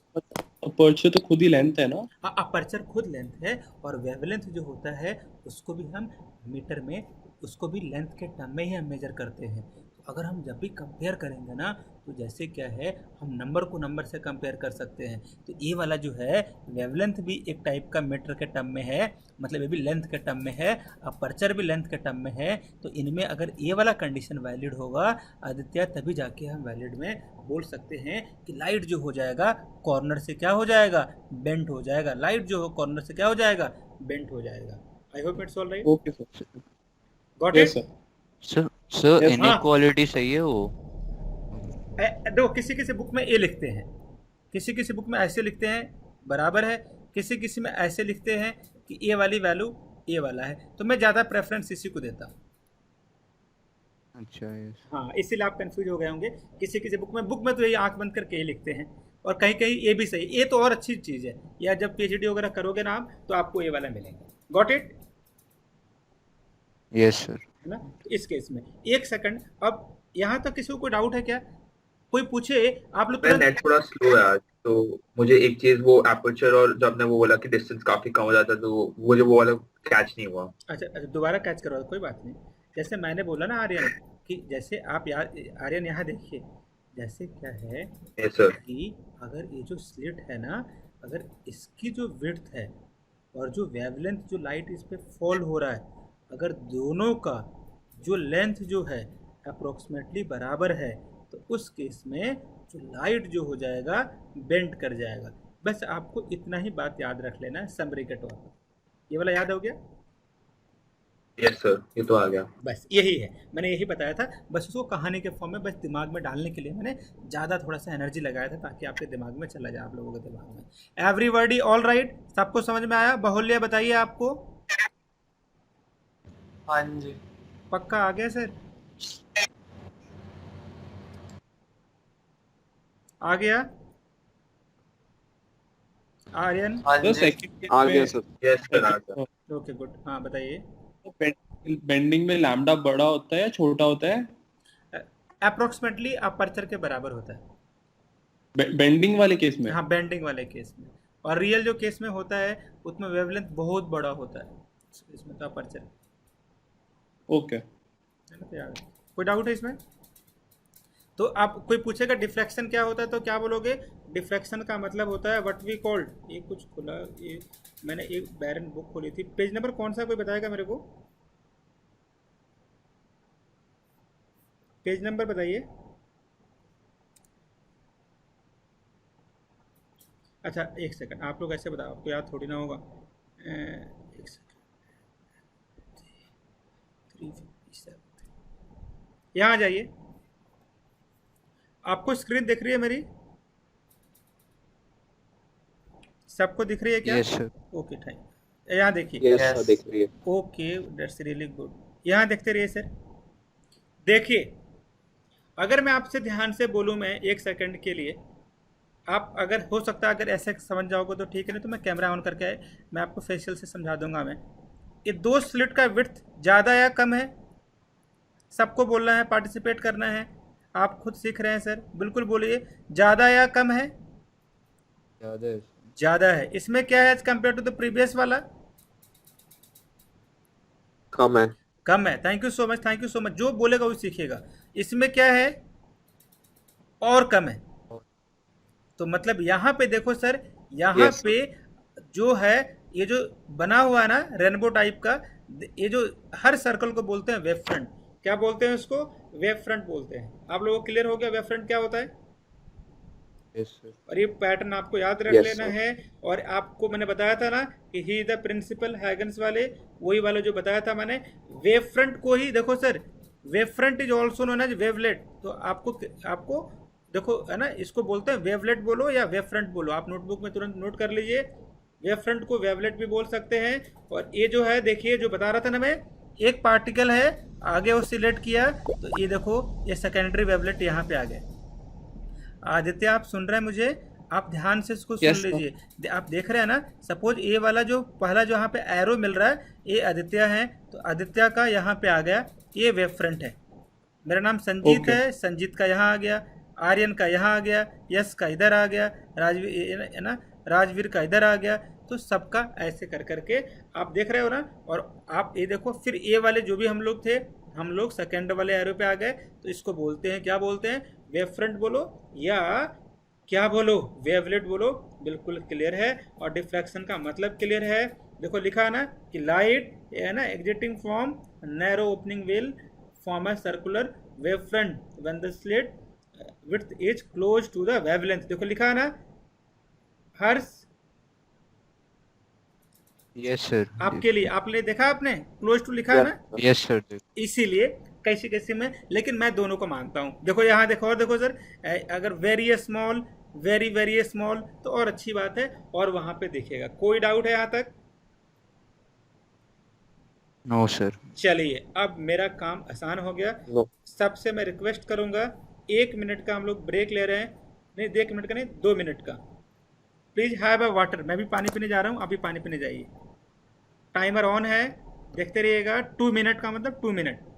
अपर्चर तो खुद ही लेंथ है ना? हाँ, अपर्चर खुद लेंथ है, और वेवलेंथ जो होता है उसको भी हम मीटर में, उसको भी लेंथ के टर्म में ही हम मेजर करते हैं। तो अगर हम जब भी कंपेयर करेंगे ना, तो जैसे क्या है, हम नंबर को नंबर से कंपेयर कर सकते हैं। तो ये वाला जो है वेवलेंथ भी एक टाइप का मीटर के टर्म में है, मतलब ये भी लेंथ के टर्म में है, अपर्चर भी लेंथ के टर्म में है। तो इनमें अगर ये वाला कंडीशन वैलिड होगा आदित्य, तभी जाके हम वैलिड में बोल सकते हैं कि लाइट जो हो जाएगा कॉर्नर से क्या हो जाएगा, बेंट हो जाएगा। लाइट जो हो कॉर्नर से क्या हो जाएगा, बेंट हो जाएगा। I hope it's all right. Okay sir, got yes it? Sir. Sir Yes, inequality सही है वो? देखो, किसी किसी बुक में ए लिखते हैं, किसी किसी बुक में ऐसे लिखते हैं बराबर है, किसी किसी में ऐसे लिखते हैं कि ए वाली वैल्यू ए वाला है। तो मैं ज़्यादा प्रेफरेंस इसी को देता हूँ। अच्छा यस। हाँ, इसीलिए आप कंफ्यूज हो गए होंगे। किसी किसी बुक में तो यही आंख बंद करके ये लिखते हैं, और कहीं कहीं ए भी सही। ए तो और अच्छी चीज़ है, या जब पीएचडी वगैरह करोगे ना आप, तो आपको ए वाला मिलेगा। Got it? Yes sir. है ना? इस केस में एक सेकंड, अब यहाँ तक किसी को कोई डाउट है क्या? कोई पूछे, आप लोग मेरा नेट थोड़ा स्लो है आज, तो मुझे एक चीज, वो एपर्चर और जब आपने वो बोला कि डिस्टेंस काफी कम हो जाता है, तो मुझे वो वाला कैच नहीं हुआ। अच्छा, दोबारा कैच करो, कोई बात नहीं। जैसे मैंने बोला ना आर्यन, कि जैसे आप आर्यन यहाँ देखिए, जैसे क्या है यस सर। कि अगर ये जो स्लिट है ना, अगर इसकी जो विड्थ है और जो वेवलेंथ जो लाइट इस पे फॉल हो रहा है, अगर दोनों का जो लेंथ जो है अप्रोक्सीमेटली बराबर है, तो उस केस में जो लाइट जो हो जाएगा बेंड कर जाएगा। बस आपको इतना ही बात याद रख लेना है समरी के तौर पर। ये वाला याद हो गया? यस सर, ये तो आ गया। बस यही है, मैंने यही बताया था। बस उसको कहानी के फॉर्म में बस दिमाग में डालने के लिए मैंने ज़्यादा थोड़ा सा एनर्जी लगाया था, ताकि आपके दिमाग में चला जाए, आप लोगों के दिमाग में। Everybody all right? सबको समझ में आया? बहुल्य बताइए आपको। हाँ जी। पक्का आ गया सर? आ गया आर्यन? हाँ सर जी। सेकंड आ गया सर। यस सर, आ गया। Okay good. हाँ बताइए। बेंडिंग में लैम्डा बड़ा होता है या छोटा होता है? अप्रोक्सीमेटली अपर्चर के बराबर होता है बेंडिंग वाले केस में? हाँ, बेंडिंग वाले केस में। और रियल जो केस में होता है उसमें वेवलेंथ बहुत बड़ा होता है, इसमें तो अपर्चर। ओके। है ना? तो याद है। कोई डाउट है इसमें? तो आप कोई पूछेगा डिफ्रैक्शन क्या होता है, तो क्या बोलोगे? डिफ्रैक्शन का मतलब होता है व्हाट वी कॉल्ड, ये कुछ खुला, ये मैंने एक बैरन बुक खोली थी, पेज नंबर कौन सा कोई बताएगा मेरे को? पेज नंबर बताइए। अच्छा एक सेकंड, आप लोग ऐसे बताओ, आपको याद थोड़ी ना होगा। एक सेकंड, 357 यहाँ आ जाइए। आपको स्क्रीन दिख रही है मेरी? सबको दिख रही है क्या? Yes sir. Okay thank. यहाँ देखिए। यस सर, दिख रही है। Okay that's really good. यहाँ देखते रहिए सर। देखिए, अगर मैं आपसे ध्यान से बोलूँ, मैं एक सेकंड के लिए, आप अगर हो सकता है अगर ऐसे समझ जाओगे तो ठीक है, नहीं तो मैं कैमरा ऑन करके मैं आपको फेशियल से समझा दूंगा। मैं ये दो स्लिट का विड्थ ज़्यादा या कम है? सबको बोलना है, पार्टिसिपेट करना है। आप खुद सीख रहे हैं सर, बिल्कुल बोलिए। ज़्यादा या कम है? ज़्यादा है। ज़्यादा है। इसमें क्या है as compare to the previous वाला? कम है। कम है। Thank you so much, thank you so much. जो बोलेगा वो सीखिएगा। इसमें क्या है? और कम है। तो मतलब यहाँ पे देखो सर, यहाँ Yes. पे जो है ये जो बना हुआ है ना रेनबो टाइप का, ये जो हर सर्कल को बोलते हैं वेव फ्रंट। क्या बोलते हैं उसको? वेव फ्रंट बोलते हैं। आप लोगों को क्लियर हो गया वेव फ्रंट क्या होता है? Yes sir. और ये पैटर्न आपको याद रख Yes, लेना sir. है। और आपको मैंने बताया था ना कि ही द प्रिंसिपल हैगन्स वाले, वही वाला जो बताया था मैंने। वेव फ्रंट को ही देखो sir, wave front is also known as wavelet. तो आपको देखो है ना, इसको बोलते हैं वेवलेट बोलो या वेव फ्रंट बोलो, आप नोटबुक में तुरंत नोट कर लीजिए। वेव फ्रंट को वेवलेट भी बोल सकते हैं। और ये जो है देखिए, जो बता रहा था ना मैं, एक पार्टिकल है आगे वो सिलेक्ट किया, तो ये देखो ये सेकेंडरी वेवलेट यहाँ पे आ गए। आदित्य आप सुन रहे हैं मुझे? आप ध्यान से इसको सुन Yes, sir. लीजिए। आप देख रहे हैं ना, सपोज ये वाला जो पहला जो यहाँ पे एरो मिल रहा है, ये आदित्य है, तो आदित्य का यहाँ पे आ गया, ये वेव फ्रंट है। मेरा नाम संजीत Okay. है, संजीत का यहाँ आ गया, आर्यन का यहाँ आ गया, यश का इधर आ गया, राजवीर है ना, राजवीर का इधर आ गया। तो सबका ऐसे कर करके आप देख रहे हो ना। और आप ये देखो, फिर ये वाले जो भी हम लोग थे, हम लोग सेकेंड वाले एरो पे आ गए। तो इसको बोलते हैं, क्या बोलते हैं? वेव फ्रंट बोलो या क्या बोलो, वेवलेट बोलो। बिल्कुल क्लियर है। और डिफ्रैक्शन का मतलब क्लियर है। देखो लिखा है ना कि लाइट है ना exiting from narrow opening will form a circular wave front when the slit width is close to the wavelength. देखो लिखा है ना हर्ष, यस सर। आपके लिए, आपने देखा, आपने क्लोज टू लिखा है ना, यस सर। इसीलिए कैसे कैसे में, लेकिन मैं दोनों को मानता हूँ। देखो यहाँ देखो, और देखो सर, अगर very small, very very small तो और अच्छी बात है। और वहां पे देखिएगा, कोई डाउट है यहाँ तक? No sir. चलिए, अब मेरा काम आसान हो गया। No. सबसे मैं रिक्वेस्ट करूंगा, 1 मिनट का हम लोग ब्रेक ले रहे हैं। नहीं 1 मिनट का नहीं, 2 मिनट का। Please have a water. मैं भी पानी पीने जा रहा हूँ, आप भी पानी पीने जाइए। टाइमर ऑन है, देखते रहिएगा। 2 मिनट का मतलब 2 मिनट।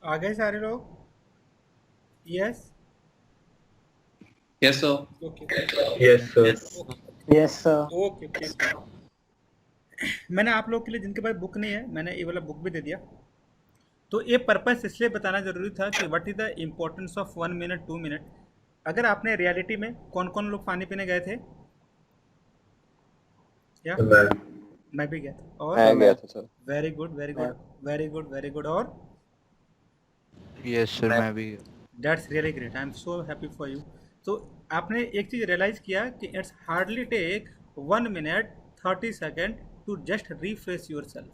आ गए सारे लोग? Yes, Yes, sir. Okay Yes, sir. Yes sir. Okay please. मैंने आप लोग के लिए, जिनके पास बुक नहीं है, मैंने ये वाला बुक भी दे दिया। तो ये पर्पस इसलिए बताना जरूरी था कि what is the importance of 1 minute 2 minute. अगर आपने रियलिटी में, कौन कौन लोग पानी पीने गए थे? क्या? मैं मैं भी गया था। और मैं गया था sir. Very good very good very good very good. और यस सर, मैं भी। That's really great, I am so happy for you. तो आपने एक चीज़ रियलाइज़ किया कि it's hardly take 1 minute 30 second to just refresh yourself,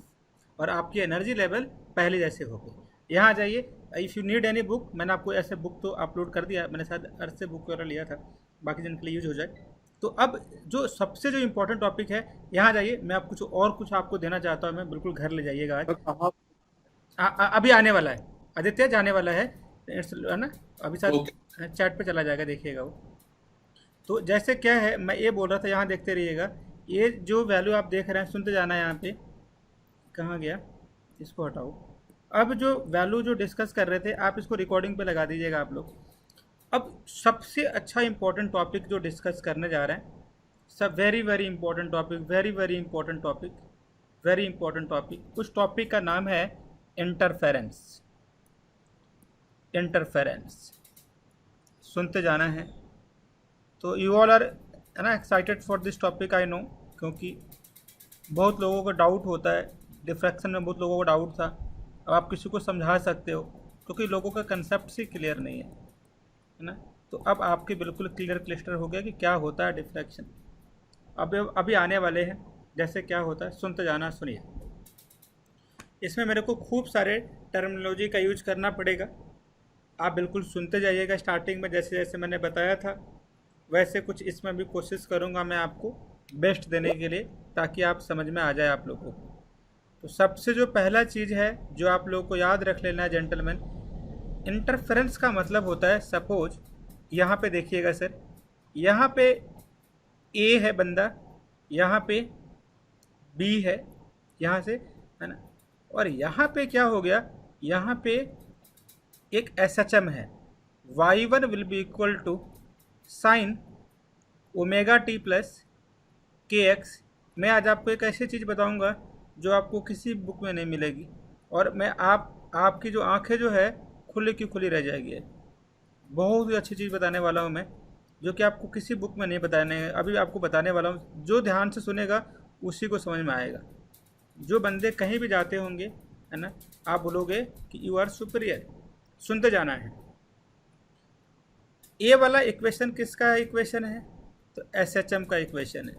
और आपकी एनर्जी लेवल पहले जैसे हो गई। यहाँ आ जाइए, if you need any book, मैंने आपको ऐसे बुक तो अपलोड कर दिया, मैंने शायद अर्थ से बुक वगैरह लिया था, बाकी जिनके लिए यूज हो जाए। तो अब जो सबसे जो इम्पोर्टेंट टॉपिक है, यहाँ जाइए, मैं आप कुछ आपको देना चाहता हूँ, मैं बिल्कुल घर ले जाइएगा आज। तो कहाँ? अभी आने वाला है, आदित्य जाने वाला है ना, अभी साथ Okay. चैट पे चला जाएगा, देखिएगा वो। तो जैसे क्या है, मैं ये बोल रहा था, यहाँ देखते रहिएगा, ये जो वैल्यू आप देख रहे हैं, सुनते जाना है। यहाँ पे कहाँ गया, इसको हटाओ। अब जो वैल्यू जो डिस्कस कर रहे थे, आप इसको रिकॉर्डिंग पे लगा दीजिएगा आप लोग। अब सबसे अच्छा इंपॉर्टेंट टॉपिक जो डिस्कस करने जा रहे हैं, सब very very important topic, very very important topic, very important topic. उस टॉपिक का नाम है इंटरफेरेंस। इंटरफेरेंस सुनते जाना है। तो यू ऑल आर है ना excited for this topic, I know, क्योंकि बहुत लोगों को डाउट होता है, डिफ्रैक्शन में बहुत लोगों को डाउट था। अब आप किसी को समझा सकते हो, क्योंकि लोगों का कंसेप्ट ही क्लियर नहीं है ना। तो अब आपके बिल्कुल क्लियर क्लिस्टर हो गया कि क्या होता है डिफ्रैक्शन। अभी आने वाले हैं जैसे क्या होता है, सुनते जाना। सुनिए, इसमें मेरे को खूब सारे टर्मिनोलॉजी का यूज करना पड़ेगा, आप बिल्कुल सुनते जाइएगा। स्टार्टिंग में जैसे जैसे मैंने बताया था, वैसे कुछ इसमें भी कोशिश करूँगा मैं आपको बेस्ट देने के लिए, ताकि आप समझ में आ जाए आप लोगों को। तो सबसे जो पहला चीज़ है जो आप लोगों को याद रख लेना है जेंटलमैन, इंटरफेरेंस का मतलब होता है, सपोज यहाँ पे देखिएगा सर, यहाँ पे ए है बंदा, यहाँ पे बी है, यहाँ से है ना, और यहाँ पे क्या हो गया, यहाँ पे एक SHM है, y1 will be equal to sine omega t plus kx। मैं आज आपको एक ऐसी चीज़ बताऊंगा जो आपको किसी बुक में नहीं मिलेगी, और मैं आपकी जो आंखें जो है खुली की खुली रह जाएगी। बहुत ही अच्छी चीज़ बताने वाला हूँ मैं, जो कि आपको किसी बुक में नहीं बताने, अभी आपको बताने वाला हूँ। जो ध्यान से सुनेगा उसी को समझ में आएगा। जो बंदे कहीं भी जाते होंगे है ना, आप बोलोगे कि यू आर सुपीरियर। सुनते जाना है। ए वाला इक्वेशन किसका इक्वेशन है, तो SHM का इक्वेशन है।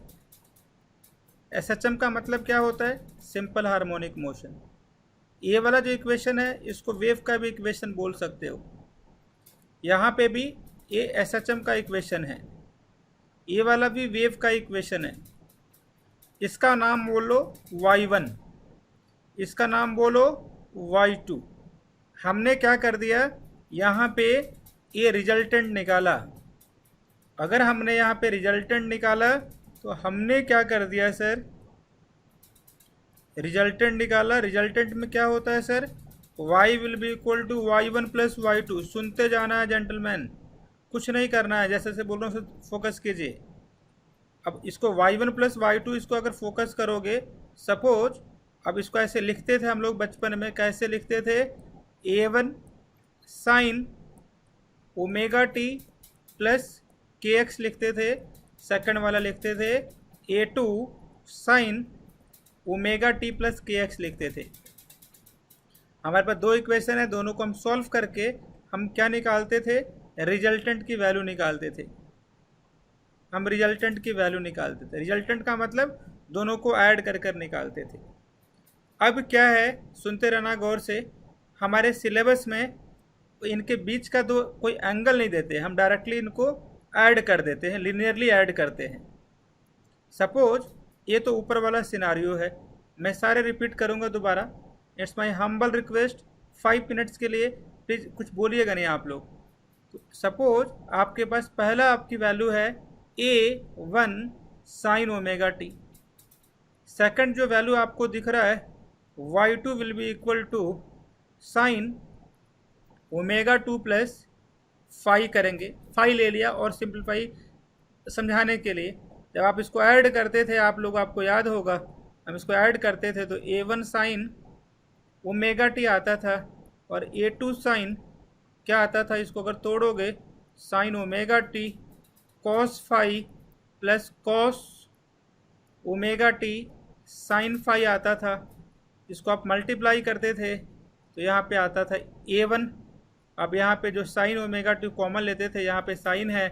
SHM का मतलब क्या होता है, सिंपल हार्मोनिक मोशन। ए वाला जो इक्वेशन है, इसको वेव का भी इक्वेशन बोल सकते हो। यहाँ पे भी ये SHM का इक्वेशन है, ये वाला भी वेव का इक्वेशन है। इसका नाम बोलो y1, इसका नाम बोलो y2। हमने क्या कर दिया, यहाँ पे ये रिजल्टेंट निकाला। अगर हमने यहाँ पे रिजल्टेंट निकाला तो हमने क्या कर दिया सर, रिजल्टेंट निकाला। रिजल्टेंट में क्या होता है sir, y will be equal to y1 plus y2। सुनते जाना है जेंटलमैन, कुछ नहीं करना है, जैसे जैसे बोल रहा हूँ फोकस कीजिए। अब इसको y1 प्लस y2 इसको अगर फोकस करोगे, सपोज अब इसको ऐसे लिखते थे हम लोग बचपन में, कैसे लिखते थे, a1 sine omega t plus kx लिखते थे। सेकंड वाला लिखते थे a2 sine omega t plus kx लिखते थे। हमारे पास दो इक्वेशन है, दोनों को हम सॉल्व करके हम क्या निकालते थे, रिजल्टेंट की वैल्यू निकालते थे। हम रिजल्टेंट की वैल्यू निकालते थे। रिजल्टेंट का मतलब दोनों को ऐड कर कर निकालते थे। अब क्या है, सुनते रहना गौर से, हमारे सिलेबस में इनके बीच का दो कोई एंगल नहीं देते, हम डायरेक्टली इनको ऐड कर देते हैं, लिनियरली ऐड करते हैं। सपोज ये तो ऊपर वाला सिनारियो है, मैं सारे रिपीट करूँगा दोबारा। It's my humble request, 5 minutes के लिए प्लीज़ कुछ बोलिएगा नहीं आप लोग। तो सपोज आपके पास पहला आपकी वैल्यू है a1 sine omega t. Second जो वैल्यू आपको दिख रहा है y2 will be equal to sine omega 2 plus phi करेंगे। फाई ले लिया, और सिंपलीफाई समझाने के लिए जब आप इसको ऐड करते थे, आप लोग आपको याद होगा, हम इसको ऐड करते थे तो a1 साइन ओमेगा टी आता था, और a2 साइन क्या आता था, इसको अगर तोड़ोगे sine omega t cos phi plus cos omega t sine phi आता था। इसको आप मल्टीप्लाई करते थे तो यहाँ पे आता था a1। अब यहाँ पे जो साइन ओमेगा टी कॉमन लेते थे, यहाँ पे साइन है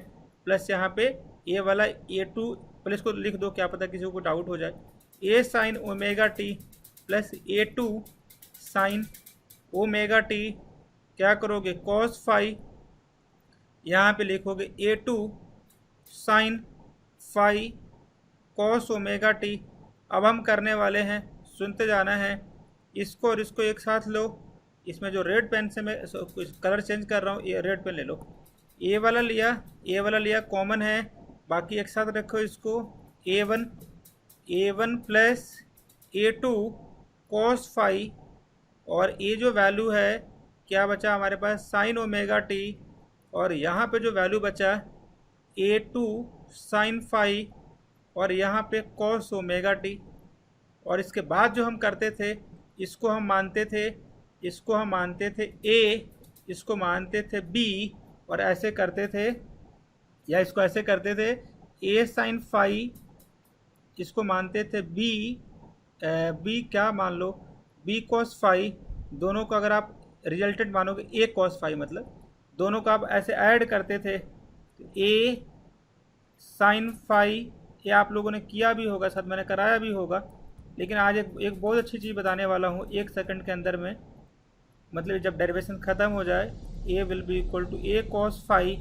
प्लस यहाँ पे ए वाला a2, प्लस को लिख दो, क्या पता किसी को डाउट हो जाए। a sine omega t plus a2 sine omega t क्या करोगे, कॉस फाई, यहाँ पे लिखोगे A2 sine phi cos omega t. अब हम करने वाले हैं, सुनते जाना है, इसको और इसको एक साथ लो। इसमें जो रेड पेन से मैं कलर चेंज कर रहा हूँ, ये रेड पेन ले लो। ए वाला लिया कॉमन है, बाकी एक साथ रखो इसको। A1 plus A2 cos phi, और ये जो वैल्यू है क्या बचा हमारे पास, साइन ओमेगा टी, और यहाँ पे जो वैल्यू बचा A2 साइन फाई, और यहाँ पे कॉस ओमेगा टी। और इसके बाद जो हम करते थे, इसको हम मानते थे A, इसको मानते थे B, और ऐसे करते थे, या इसको ऐसे करते थे A साइन फाई, इसको मानते थे B क्या मान लो, B कॉस फाई। दोनों को अगर आप रिजल्टेंट मानोगे A कॉस फाई, मतलब दोनों को आप ऐसे ऐड करते थे, A साइन फाई। ये आप लोगों ने किया भी होगा, साथ मैंने कराया भी होगा, लेकिन आज एक बहुत अच्छी चीज़ बताने वाला हूँ 1 सेकंड के अंदर में। मतलब जब डेरिवेशन ख़त्म हो जाए, A will be equal to A cos phi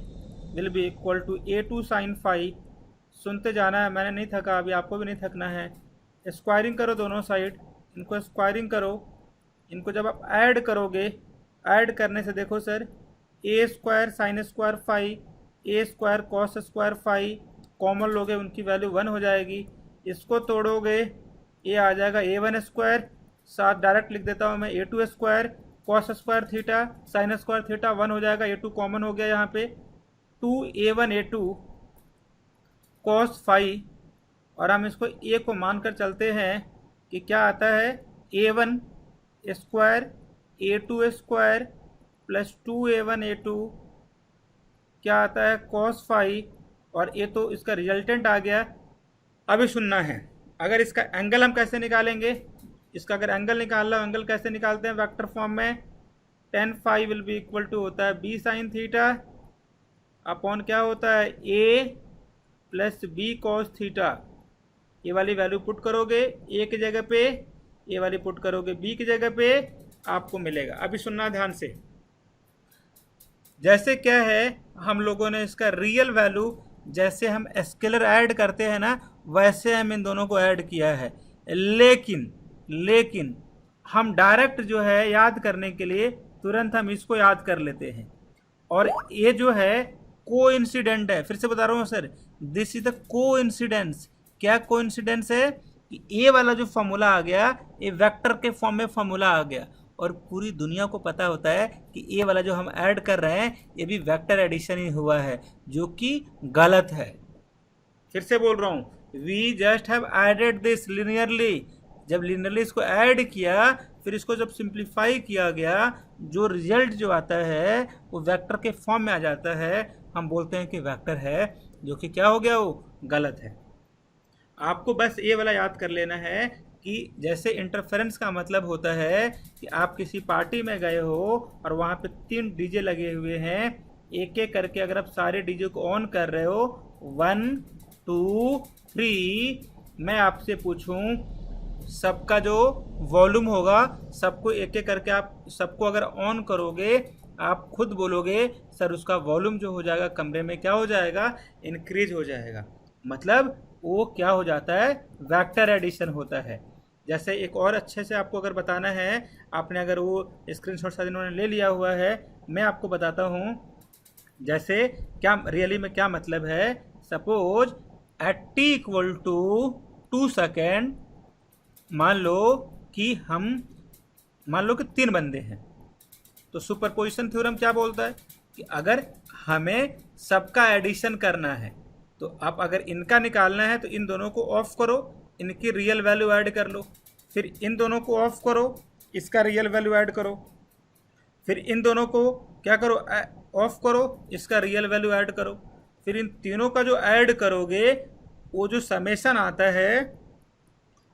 will be equal to A2 sine phi. सुनते जाना है, मैंने नहीं थका, अभी आपको भी नहीं थकना है। स्क्वायरिंग करो दोनों साइड, इनको स्क्वायरिंग करो। इनको जब आप ऐड करोगे, ऐड करने से देखो sir, A square sine square phi, A square cos square phi, common लोगे उनकी वैल्यू 1 हो जाएगी। इसको तोड़ोगे, ये आ जाएगा A1 स्क्वायर, साथ डायरेक्ट लिख देता हूँ मैं A2 square cos square theta sine square theta, 1 हो जाएगा। A2 कॉमन हो गया यहाँ पे, 2A1 A2 कॉस फाई, और हम इसको A को मानकर चलते हैं कि क्या आता है, A1 square A2 square plus 2A1 A2 क्या आता है, कॉस फाई, और ये तो इसका रिजल्टेंट आ गया। अभी सुनना है, अगर इसका एंगल हम कैसे निकालेंगे, इसका अगर एंगल निकालना हो, एंगल कैसे निकालते हैं वेक्टर फॉर्म में, tan phi will be equal to होता है B साइन थीटा अपॉन क्या होता है A plus B cos theta. ये वाली वैल्यू पुट करोगे A की जगह पे, ये वाली पुट करोगे B की जगह पे, आपको मिलेगा। अभी सुनना ध्यान से, जैसे क्या है, हम लोगों ने इसका रियल वैल्यू, जैसे हम स्केलर ऐड करते हैं ना, वैसे हम इन दोनों को ऐड किया है। लेकिन हम डायरेक्ट जो है याद करने के लिए तुरंत हम इसको याद कर लेते हैं, और ये जो है कोइंसिडेंट है। फिर से बता रहा हूँ sir, this is the coincidence. क्या कोइंसिडेंस है कि ए वाला जो फॉर्मूला आ गया, ये वेक्टर के फॉर्म में फॉर्मूला आ गया, और पूरी दुनिया को पता होता है कि ये वाला जो हम ऐड कर रहे हैं, ये भी वेक्टर एडिशन ही हुआ है, जो कि गलत है। फिर से बोल रहा हूँ, we just have added this linearly. जब लिनियरली इसको ऐड किया, फिर इसको जब सिंप्लीफाई किया गया, जो रिजल्ट जो आता है वो वेक्टर के फॉर्म में आ जाता है, हम बोलते हैं कि वेक्टर है, जो कि क्या हो गया, वो गलत है। आपको बस ये वाला याद कर लेना है कि जैसे इंटरफेरेंस का मतलब होता है कि आप किसी पार्टी में गए हो और वहाँ पे 3 डीजे लगे हुए हैं, एक एक करके अगर आप सारे डीजे को ऑन कर रहे हो, 1 2 3, मैं आपसे पूछूं, सबका जो वॉल्यूम होगा, सबको एक एक करके आप सबको अगर ऑन करोगे, आप खुद बोलोगे सर उसका वॉल्यूम जो हो जाएगा कमरे में क्या हो जाएगा, इंक्रीज हो जाएगा। मतलब वो क्या हो जाता है, वेक्टर एडिशन होता है। जैसे एक और अच्छे से आपको अगर बताना है, आपने अगर वो स्क्रीनशॉट शायद इन्होंने ले लिया हुआ है, मैं आपको बताता हूँ जैसे क्या रियली में क्या मतलब है। Suppose at t equal to 2 second, मान लो कि 3 बंदे हैं, तो सुपरपोजिशन थ्योरम क्या बोलता है कि अगर हमें सबका एडिशन करना है, तो आप अगर इनका निकालना है तो इन दोनों को ऑफ करो, इनकी रियल वैल्यू ऐड कर लो, फिर इन दोनों को ऑफ करो, इसका रियल वैल्यू ऐड करो, फिर इन दोनों को क्या करो, ऑफ करो, इसका रियल वैल्यू ऐड करो, फिर इन तीनों का जो ऐड करोगे, वो जो समेशन आता है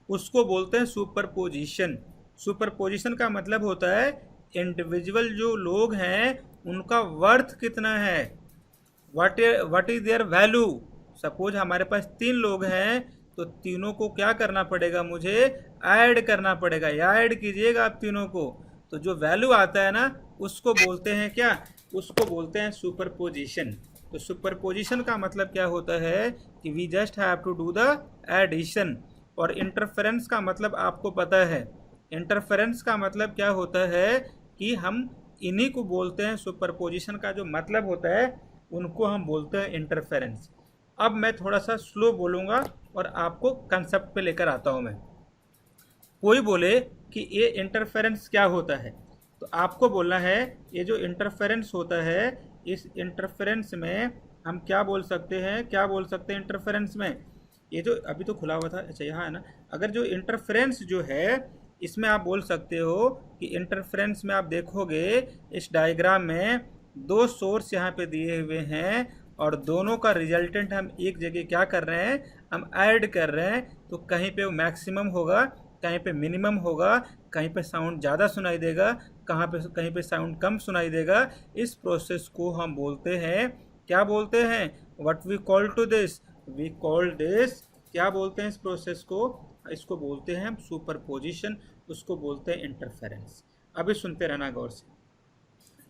उसको बोलते हैं सुपरपोजिशन। सुपरपोजिशन का मतलब होता है इंडिविजुअल जो लोग हैं उनका वर्थ कितना है, what is their value. Suppose हमारे पास 3 लोग हैं, तो तीनों को क्या करना पड़ेगा, मुझे ऐड करना पड़ेगा, या ऐड कीजिएगा आप तीनों को, तो जो वैल्यू आता है ना उसको बोलते हैं क्या, उसको बोलते हैं सुपरपोजिशन। तो सुपरपोजिशन का मतलब क्या होता है कि we just have to do the addition. और इंटरफेरेंस का मतलब आपको पता है, इंटरफेरेंस का मतलब क्या होता है कि हम इन्हीं को बोलते हैं, सुपरपोजिशन का जो मतलब होता है उनको हम बोलते हैं इंटरफेरेंस। अब मैं थोड़ा सा स्लो बोलूँगा और आपको कंसेप्ट पे लेकर आता हूँ मैं। कोई बोले कि ये इंटरफेरेंस क्या होता है, तो आपको बोलना है ये जो इंटरफेरेंस होता है, इस इंटरफेरेंस में हम क्या बोल सकते हैं, क्या बोल सकते हैं इंटरफेरेंस में, ये जो अभी तो खुला हुआ था, अच्छा यहाँ है ना, अगर जो इंटरफेरेंस जो है इसमें आप बोल सकते हो कि इंटरफेरेंस में आप देखोगे इस डायग्राम में दो सोर्स यहाँ पे दिए हुए हैं और दोनों का रिजल्टेंट हम एक जगह क्या कर रहे हैं, हम ऐड कर रहे हैं। तो कहीं पे वो मैक्सिमम होगा, कहीं पे मिनिमम होगा, कहीं पे साउंड ज़्यादा सुनाई देगा, कहीं पे साउंड कम सुनाई देगा। इस प्रोसेस को हम बोलते हैं, क्या बोलते हैं, what we call to this, we call this, क्या बोलते हैं इस प्रोसेस को, इसको बोलते हैं हम सुपरपोजिशन, उसको बोलते हैं इंटरफेरेंस। अभी सुनते रहना गौर से।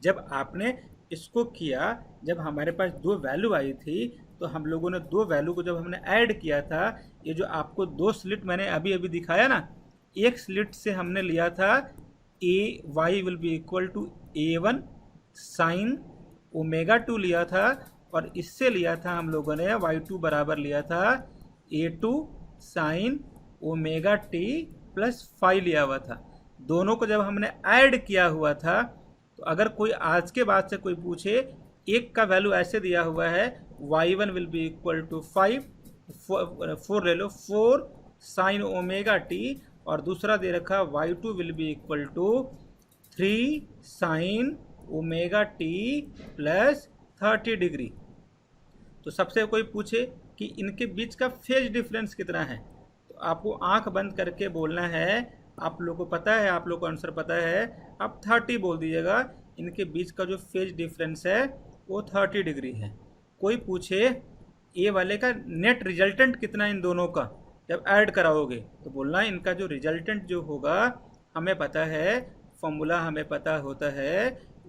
जब आपने इसको किया, जब हमारे पास दो वैल्यू आई थी, तो हम लोगों ने दो वैल्यू को जब हमने ऐड किया था, ये जो आपको दो स्लिट मैंने अभी अभी दिखाया ना, एक स्लिट से हमने लिया था a y will be equal to A1 sine omega 2 लिया था, और इससे लिया था हम लोगों ने Y2 बराबर लिया था A2 sine omega t plus phi लिया हुआ था। दोनों को जब हमने ऐड किया हुआ था, तो अगर कोई आज के बाद से कोई पूछे, एक का वैल्यू ऐसे दिया हुआ है y1 will be equal to 5, 4 ले लो, 4 साइन ओमेगा t, और दूसरा दे रखा y2 will be equal to 3 sine omega t plus 30 degree. तो सबसे कोई पूछे कि इनके बीच का फेज डिफरेंस कितना है, तो आपको आंख बंद करके बोलना है, आप लोगों को पता है, आप लोगों को आंसर पता है, आप 30 बोल दीजिएगा। इनके बीच का जो फेज डिफरेंस है वो 30 डिग्री है। कोई पूछे ए वाले का नेट रिजल्टेंट कितना है इन दोनों का, जब ऐड कराओगे तो बोलना है इनका जो रिजल्टेंट जो होगा, हमें पता है, फॉर्मूला हमें पता होता है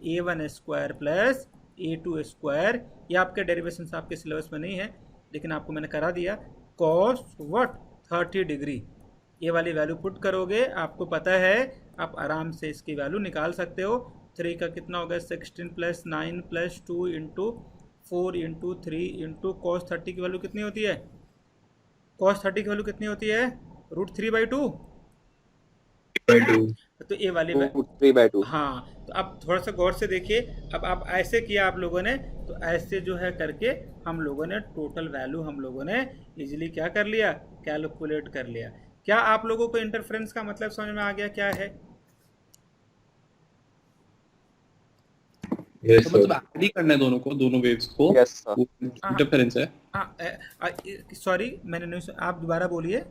A1 square plus A2 square. ये आपके डेरिवेशंस आपके सिलेबस में नहीं है, लेकिन आपको मैंने करा दिया, कॉस व्हाट 30 डिग्री। ये वाली वैल्यू पुट करोगे, आपको पता है, आप आराम से इसकी वैल्यू निकाल सकते हो। 3 का कितना होगा, 16 plus 9 plus 2 into 4 into 3 into cos 30 की वैल्यू कितनी होती है, कॉस 30 की वैल्यू कितनी होती है, √3/2। तो ये वाली 3/2। हाँ, तो अब थोड़ा सा गौर से देखिए। अब आप ऐसे किया आप लोगों ने, तो ऐसे जो है करके हम लोगों ने टोटल वैल्यू हम लोगों ने इजीली क्या कर लिया, कैलकुलेट कर लिया। क्या आप लोगों को इंटरफेरेंस का मतलब समझ में आ गया क्या है? Yes, तो sir. मतलब ऐड ही करना है दोनों को, दोनों वेव्स को, Yes, sir. इंटरफेरेंस है। सॉरी मैंने नहीं सुना, आप दोबारा बोलिए।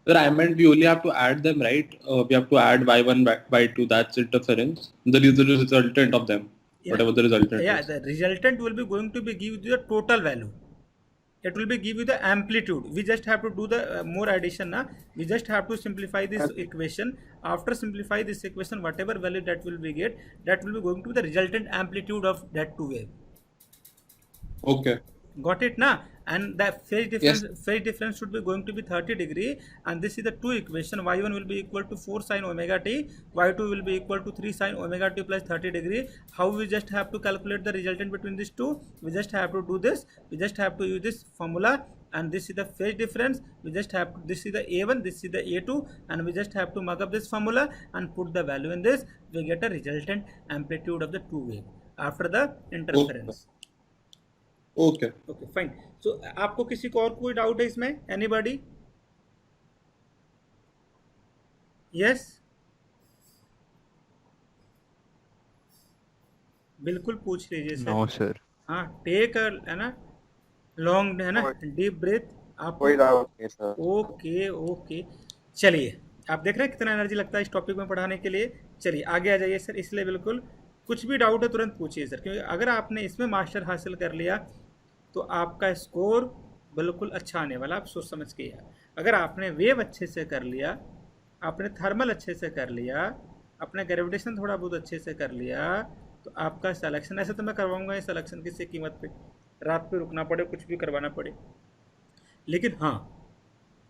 Sir, I meant we only have to add them, right? We have to add y1 by 2. That's interference. The resultant of them, whatever the resultant Yeah, is. the resultant will be going to be give you the total value. It will be give you the amplitude. We just have to do the more addition. Na? We just have to simplify this equation. After simplify this equation, whatever value that will be get, that will be going to be the resultant amplitude of that two wave. Okay. Got it na? And the phase difference should be going to be 30 degree, and this is the two equation. Y1 will be equal to 4 sin omega t, Y2 will be equal to 3 sin omega t plus 30 degree. How we just have to calculate the resultant between these two? We just have to do this. We just have to use this formula, and this is the phase difference. We just have to, this is the A1, this is the A2, and we just have to mark up this formula and put the value in this. We get a resultant amplitude of the two wave after the interference. Okay. Okay fine. So आपको किसी को और कोई डाउट है इसमें, एनीबॉडी? यस, बिल्कुल पूछ लीजिए सर। No sir. हाँ, टेक है ना लॉन्ग, है ना, डीप ब्रेथ। आप कोई डाउट नहीं सर। ओके ओके, चलिए आप देख रहे हैं कितना एनर्जी लगता है इस टॉपिक में पढ़ाने के लिए। चलिए आगे आ जाइए सर। इसलिए बिल्कुल कुछ भी डाउट है तुरंत पूछिए सर, क्योंकि अगर आपने इसमें मास्टर हासिल कर लिया तो आपका स्कोर बिल्कुल अच्छा आने वाला। आप सोच समझ के यार, अगर आपने वेव अच्छे से कर लिया, आपने थर्मल अच्छे से कर लिया, अपने ग्रेविटेशन थोड़ा बहुत अच्छे से कर लिया तो आपका सिलेक्शन, ऐसे तो मैं करवाऊंगा ये सिलेक्शन किसी कीमत पे, रात पे रुकना पड़े, कुछ भी करवाना पड़े, लेकिन हाँ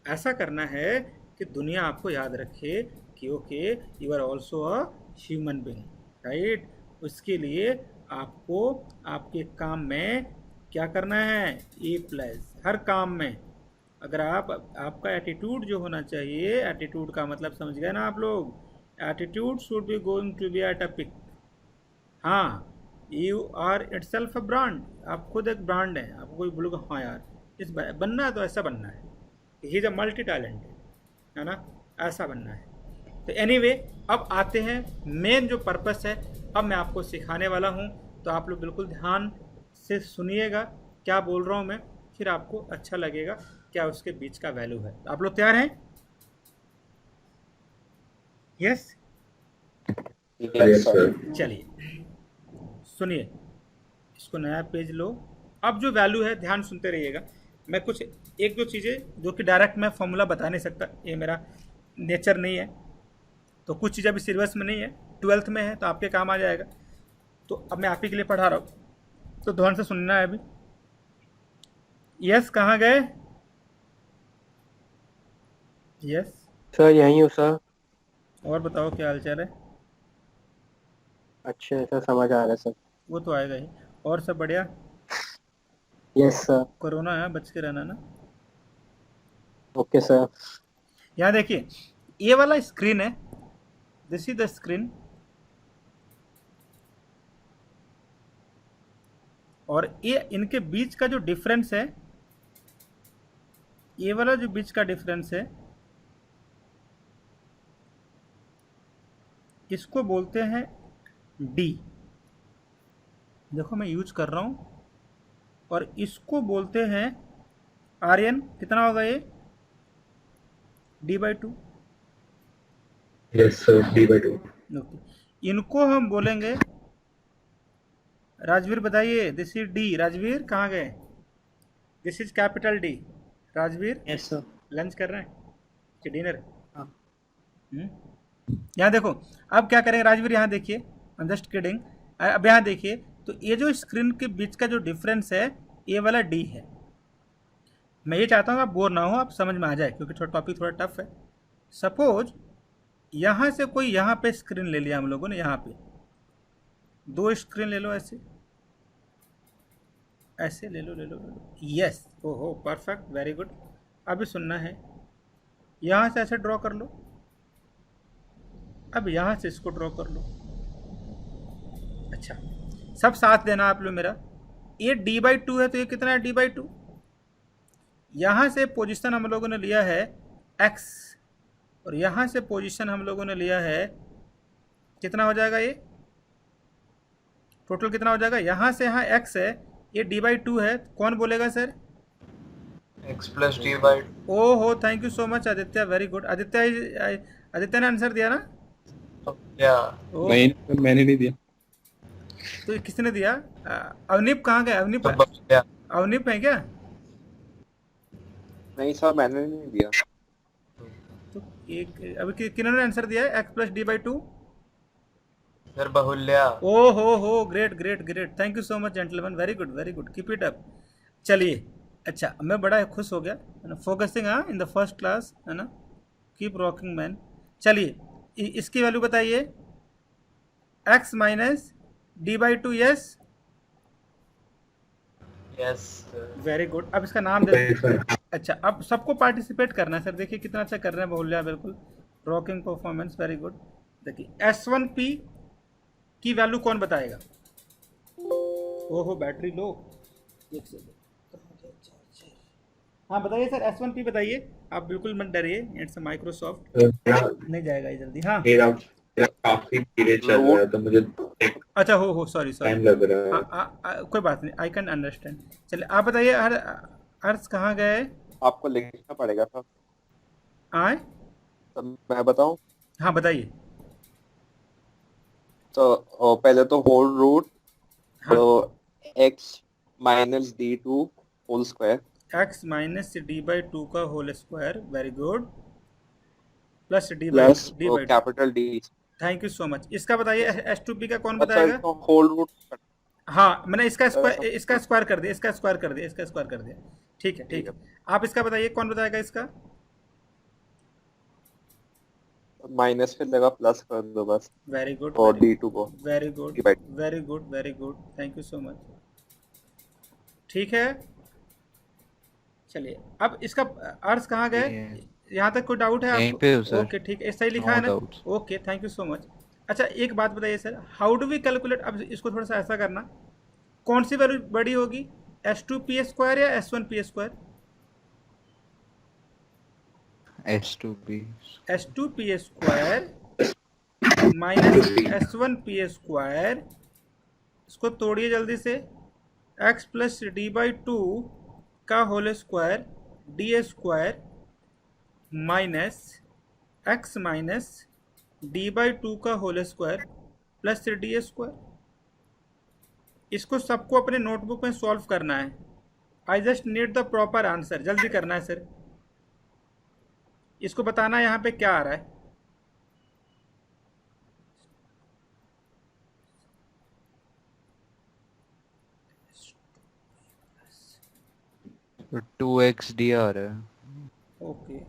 ऐसा करना है कि दुनिया आपको याद रखे कि okay you are also a human being, right. उसके लिए आपको आपके काम में क्या करना है, A+ हर काम में। अगर आपका एटीट्यूड जो होना चाहिए, एटीट्यूड का मतलब समझ गए ना आप लोग, attitude should be going to be at a peak. हाँ, you are itself a brand, आप खुद एक ब्रांड है। आपको कोई बोलेगा हाँ यार इस बनना है तो ऐसा बनना है, he is a multi talent, है ना, ऐसा बनना है। तो एनीवे अब आते हैं मेन जो पर्पस है, अब मैं आपको सिखाने वाला हूँ, तो आप लोग बिल्कुल ध्यान से सुनिएगा क्या बोल रहा हूँ मैं, फिर आपको अच्छा लगेगा क्या उसके बीच का वैल्यू है। आप लोग तैयार हैं? Yes Yes, sir. चलिए सुनिए, इसको नया पेज लो। अब जो वैल्यू है ध्यान सुनते रहिएगा। मैं कुछ एक दो चीज़ें जो कि डायरेक्ट मैं फॉर्मूला बता नहीं सकता, ये मेरा नेचर नहीं है, तो कुछ चीज़ें अभी सिलेबस में नहीं है, 12th में है तो आपके काम आ जाएगा। तो अब मैं आप ही के लिए पढ़ा रहा हूँ, तो ध्यान से सुनना है अभी। यस कहाँ गए? यस सर यहीं हूँ सर। और बताओ क्या हाल चाल है? अच्छे सर, समझ आ रहा है सर। वो तो आएगा ही। और सब बढ़िया? Yes sir. कोरोना है, बच के रहना ना। Okay sir. यहाँ देखिए ये वाला स्क्रीन है, दिस इज द स्क्रीन, और ये इनके बीच का जो डिफरेंस है, ये वाला जो बीच का डिफरेंस है, इसको बोलते हैं डी। देखो मैं यूज कर रहा हूँ, और इसको बोलते हैं आर्यन, कितना होगा ये? D/2। Yes sir, D/2। Okay, इनको हम बोलेंगे, राजवीर बताइए, दिस इज डी। राजवीर कहाँ गए? This is capital D. Rajveer yes sir. Lunch कर रहे हैं कि डिनर? हाँ। यहाँ देखो, अब क्या करेंगे राजवीर, यहाँ देखिए, आई एम जस्ट किडिंग। अब यहाँ देखिए, तो ये जो स्क्रीन के बीच का जो डिफरेंस है, ये वाला डी है। मैं ये चाहता हूँ आप बोर ना हो, आप समझ में आ जाए, क्योंकि थोड़ा टॉपिक थोड़ा टफ है। सपोज यहाँ से कोई यहाँ पे स्क्रीन ले लिया हम लोगों ने, यहाँ पे 2 स्क्रीन ले लो, ऐसे ऐसे ले लो, ले लो, ले लो। यस, ओहो परफेक्ट, वेरी गुड। अभी सुनना है, यहाँ से ऐसे ड्रॉ कर लो, अब यहाँ से इसको ड्रॉ कर लो। अच्छा, सब साथ देना आप लोग मेरा। ये D/2 है, तो ये कितना है D/2? यहाँ से पोजीशन हम लोगों ने लिया है x, और यहाँ से पोजीशन हम लोगों ने लिया है, कितना हो जाएगा ये टोटल, कितना हो जाएगा? यहाँ से यहाँ x है, ये D/2 है, कौन बोलेगा सर? x + D/2। ओहो, thank you so much Aditya, very good. Aditya ने आंसर दिया ना? या ओह, नहीं, मैंने नहीं दिया। तो किसने दिया? अवनीप कहाँ गए? अवनीप, या अवनीप है क्या? नहीं सर, मैंने नहीं दिया। तो एक अभी किन्होंने आंसर दिया है? x + D/2। फिर बहुल्य। ओ हो, great great great, thank you so much gentleman, very good very good, keep it up. चलिए, अच्छा मैं बड़ा खुश हो गया, है ना, फोकसिंग हाँ इन द फर्स्ट क्लास, है ना, कीप रॉकिंग मैन। चलिए इसकी वैल्यू बताइए, x - D/2। Yes, yes very good. अब इसका नाम दे। अच्छा, अब सबको पार्टिसिपेट करना है सर, देखिए कितना अच्छा कर रहे हैं बहुल्या, बिल्कुल रॉकिंग परफॉर्मेंस, वेरी गुड। देखिए S1P की वैल्यू कौन बताएगा? ओहो बैटरी लो, एक सेकंड। हाँ बताइए सर, S1P बताइए, आप बिल्कुल मत डरिए, इट्स माइक्रोसॉफ्ट, नहीं जाएगा ये जल्दी। हाँ मेरा काफी धीरे चल रहा है, तो मुझे अच्छा, हो सॉरी टाइम लग रहा है। कोई बात नहीं, आई कैन अंडरस्टैंड। चलिए आप बताइए, हर्ष कहाँ गए? आपको लिखना पड़ेगा सर। आए, तो मैं बताऊं? हाँ बताइए। तो पहले तो होल रूट, हाँ, तो x - D2 whole square, x - D/2 का whole square, very good, plus plus D/2। Capital D। Thank you so much. इसका बताइए S2P का कौन अच्छा बताएगा? इसको होल रूट हाँ, मैंने इसका स्क्वायर कर दिया, इसका स्क्वायर कर दिया, इसका स्क्वायर कर दिया। ठीक है, ठीक ठीक है। आप इसका बताइए, कौन बताएगा इसका? माइनस फिर लगा प्लस कर दो बस वेरी गुड, और D2 को very good, divide. Very good, very good, thank you so much. ठीक है, चलिए अब इसका अर्थ कहाँ गए? ये यहाँ तक कोई डाउट है यहीं आपको? पे हो सर। ओके, ठीक है, सही लिखा नो है ना? Doubts. Okay, thank you so much. अच्छा, एक बात बताइए sir, how do we calculate? अब इसको थोड़ा सा ऐसा करना, कौन सी वैल्यू बड़ी होगी, S2P² या S1P²? S2P। S2P² minus S1P², इसको तोड़िए जल्दी से, x प्लस D/2 का whole square D² minus x minus D/2 का होल स्क्वायर प्लस D²। इसको सबको अपने नोटबुक में सॉल्व करना है। I just need the proper answer, जल्दी करना है सर। इसको बताना है यहाँ पे क्या आ रहा है। तो 2XD आ रहा है। ओके,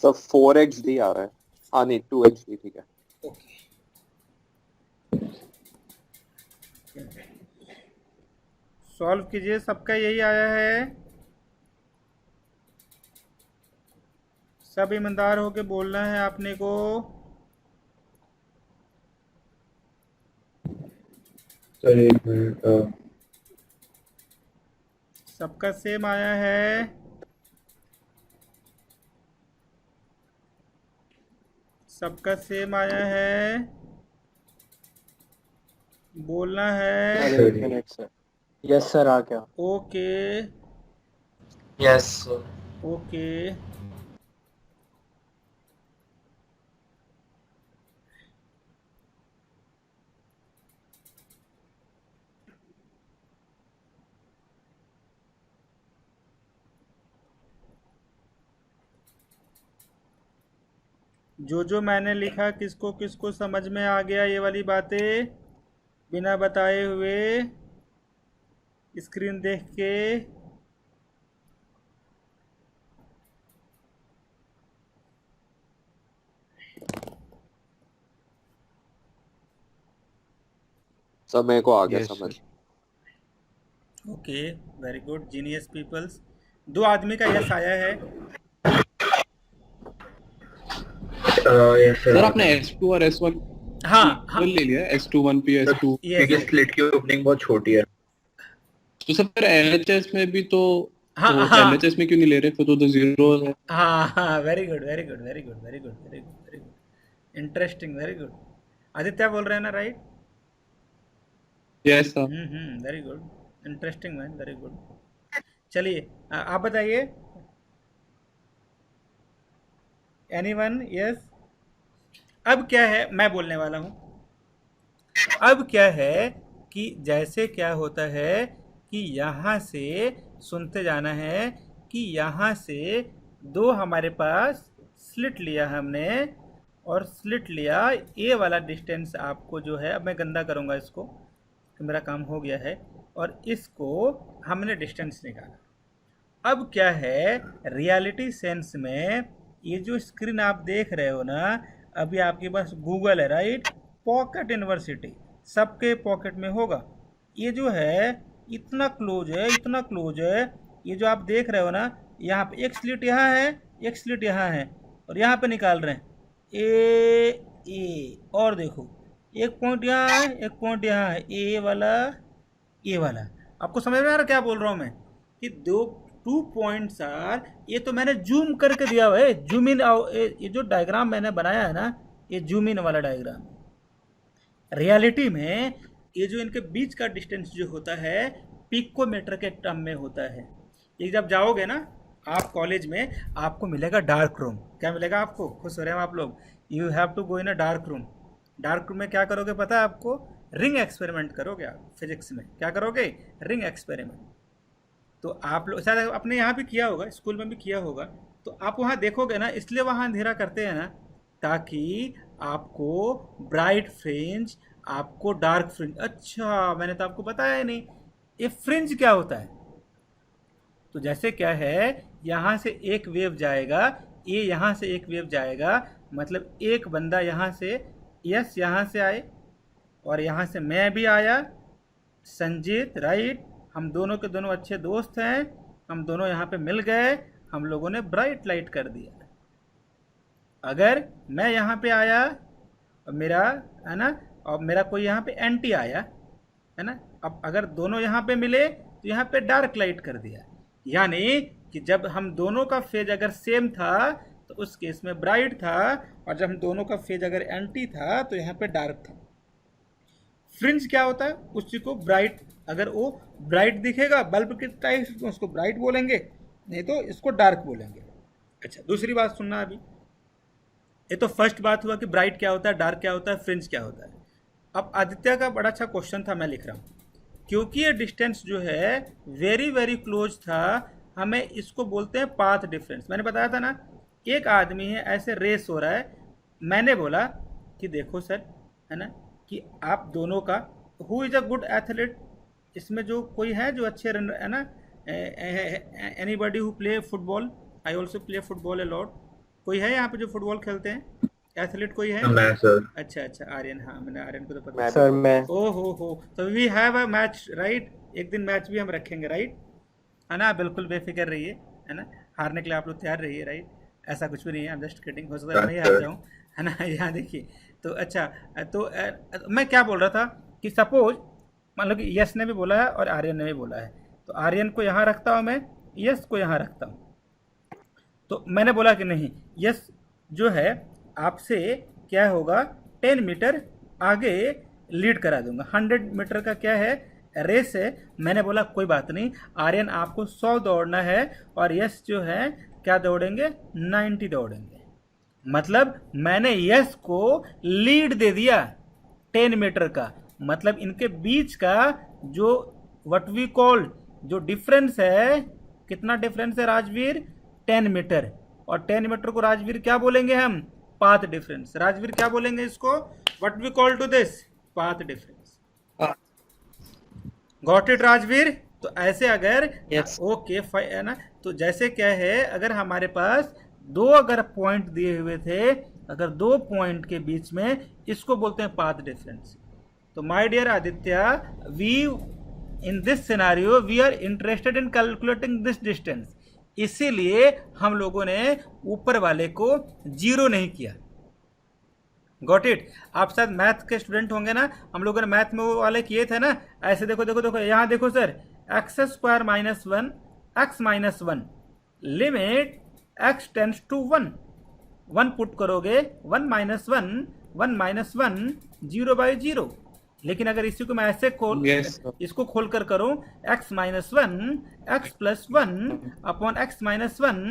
सब 4XD आ रहा है। हाँ नहीं 2XD ठीक है। ओके, सॉल्व कीजिए, सबका यही आया है। सब ईमानदार होके बोलना है आपने को। सर एक मिनट, सबका सेम आया है। सबका सेम आया है, बोलना है। अरे एक मिनट सर। यस सर, आ गया। ओके, यस ओके, जो मैंने लिखा किसको किसको समझ में आ गया ये वाली बातें, बिना बताए हुए स्क्रीन देख के? सब मेरे को आ गया Yes, समझ। Okay, very good, genius peoples. 2 आदमी का यस आया है। यस सर सर, आपने S2 और S1 हाँ हाँ, ले लिया है, S2 1P S2। यस, क्योंकि स्लिट की ओपनिंग बहुत छोटी है। तो सर फिर LHS में भी तो हाँ तो हाँ LHS में क्यों नहीं ले रहे, फिर तो 0 है। हाँ हाँ, very good, very good, very good, very good, very good, very good, interesting, very good. Aditya बोल रहे हैं ना, right? Yes sir. Very good, interesting man, very good. चलिए आप बताइए, एनीवन? यस। अब क्या है, मैं बोलने वाला हूँ। अब क्या है कि जैसे क्या होता है कि यहाँ से सुनते जाना है कि यहाँ से 2 हमारे पास स्लिट लिया हमने, और स्लिट लिया ए वाला डिस्टेंस आपको जो है, अब मैं गंदा करूँगा इसको कि मेरा काम हो गया है, और इसको हमने डिस्टेंस निकाला। अब क्या है, रियलिटी सेंस में ये जो स्क्रीन आप देख रहे हो ना, अभी आपके पास गूगल है, राइट? पॉकेट यूनिवर्सिटी सबके पॉकेट में होगा। ये जो है इतना क्लोज है, इतना क्लोज है। ये जो आप देख रहे हो ना, यहाँ पे एक स्लिट यहाँ है, एक स्लिट यहाँ है, और यहाँ पे निकाल रहे हैं ए। और देखो, एक पॉइंट यहाँ है, एक पॉइंट यहाँ है, ए वाला, ए वाला। आपको समझ में आ रहा क्या बोल रहा हूँ मैं? कि 2 पॉइंट्स आर, ये तो मैंने जूम करके दिया हुआ है, जूम इन। ये जो डायग्राम मैंने बनाया है ना, ये जूम इन वाला डायग्राम। रियलिटी में ये जो इनके बीच का डिस्टेंस जो होता है, पिकोमीटर के टर्म में होता है। ये जब जाओगे ना आप कॉलेज में, आपको मिलेगा डार्क रूम। क्या मिलेगा आपको? खुश हो रहे हैं आप लोग? You have to go in a dark room. Dark room में क्या करोगे पता है आपको? रिंग एक्सपेरिमेंट करोगे आप। फिजिक्स में क्या करोगे? Ring experiment. तो आप लोग शायद आपने यहाँ भी किया होगा, स्कूल में भी किया होगा, तो आप वहाँ देखोगे ना, इसलिए वहाँ अंधेरा करते हैं ना ताकि आपको ब्राइट फ्रिंज, आपको डार्क फ्रिंज। अच्छा, मैंने तो आपको बताया ही नहीं ये फ्रिंज क्या होता है। तो जैसे क्या है, यहाँ से एक वेव जाएगा, ये यहाँ से एक वेव जाएगा, मतलब एक बंदा यहाँ से, यस यहाँ से आए और यहाँ से मैं भी आया, संजीत, राइट, हम दोनों के दोनों अच्छे दोस्त हैं, हम दोनों यहाँ पे मिल गए, हम लोगों ने ब्राइट लाइट कर दिया। अगर मैं यहाँ पे आया और मेरा है ना, और मेरा कोई यहाँ पे एंटी आया है ना, अब अगर दोनों यहाँ पे मिले तो यहाँ पे डार्क लाइट कर दिया। यानी कि जब हम दोनों का फेज अगर सेम था तो उस केस में ब्राइट था, और जब हम दोनों का फेज अगर एंटी था तो यहाँ पे डार्क था। फ्रिंज क्या होता है, उस चीज को ब्राइट, अगर वो ब्राइट दिखेगा बल्ब की टाइप तो उसको ब्राइट बोलेंगे, नहीं तो इसको डार्क बोलेंगे। अच्छा, दूसरी बात सुनना अभी, ये तो फर्स्ट बात हुआ कि ब्राइट क्या होता है, डार्क क्या होता है, फ्रिंज क्या होता है। अब आदित्य का बड़ा अच्छा क्वेश्चन था, मैं लिख रहा हूँ, क्योंकि ये डिस्टेंस जो है वेरी वेरी क्लोज था, हमें इसको बोलते हैं पाथ डिफरेंस। मैंने बताया था ना, एक आदमी है ऐसे रेस हो रहा है, मैंने बोला कि देखो सर है ना कि आप दोनों का who is a good athlete, इसमें जो कोई है जो अच्छे रन है ना, anybody who play football, I also play football a lot, कोई है यहाँ पे जो फुटबॉल खेलते हैं, एथलीट कोई है? मैं सर। अच्छा अच्छा, आर्यन, हाँ मैंने आर्यन को तो पता सर मैं। ओ हो, तो we have a match right, एक दिन मैच भी हम रखेंगे राइट, है ना, बिल्कुल बेफिक्र रहिए, है ना, हारने के लिए आप लोग तैयार रहिए राइट, ऐसा कुछ भी नहीं है, आई एम जस्ट किडिंग, हो सकता है मैं हार जाऊँ, है ना। यहाँ देखिए, तो अच्छा, तो मैं क्या बोल रहा था कि सपोज मान लो कि यस ने भी बोला है और आर्यन ने भी बोला है, तो आर्यन को यहाँ रखता हूँ मैं, यस को यहाँ रखता हूँ। तो मैंने बोला कि नहीं, यस जो है आपसे क्या होगा, 10 मीटर आगे लीड करा दूंगा, 100 मीटर का क्या है रेस है। मैंने बोला कोई बात नहीं, आर्यन आपको 100 दौड़ना है और यस जो है क्या दौड़ेंगे, 90 दौड़ेंगे। मतलब मैंने यस को लीड दे दिया 10 मीटर का, मतलब इनके बीच का जो व्हाट वी कॉल जो डिफरेंस है, कितना डिफरेंस है राजवीर, 10 मीटर, और 10 मीटर को राजवीर क्या बोलेंगे हम, पाथ डिफरेंस। राजवीर क्या बोलेंगे इसको, what we call to this, path difference. Got it Rajveer? तो ऐसे अगर ओके है ना, तो जैसे क्या है, अगर हमारे पास दो अगर पॉइंट दिए हुए थे, अगर दो पॉइंट के बीच में, इसको बोलते हैं पाथ डिफरेंस। तो my dear Aditya, we in this scenario we are interested in calculating this distance, इसीलिए हम लोगों ने ऊपर वाले को 0 नहीं किया। Got it? आप शायद मैथ के स्टूडेंट होंगे ना, हम लोगों ने मैथ में वो वाले किए थे ना, ऐसे देखो देखो देखो, यहाँ देखो sir, x² - 1 x - 1 limit x tends to 1, 1 put करोगे, 1 - 1 0/0। लेकिन अगर इसी को मैं ऐसे खोल इसको खोल कर करूं, x - 1 x + 1 अपॉन x - 1,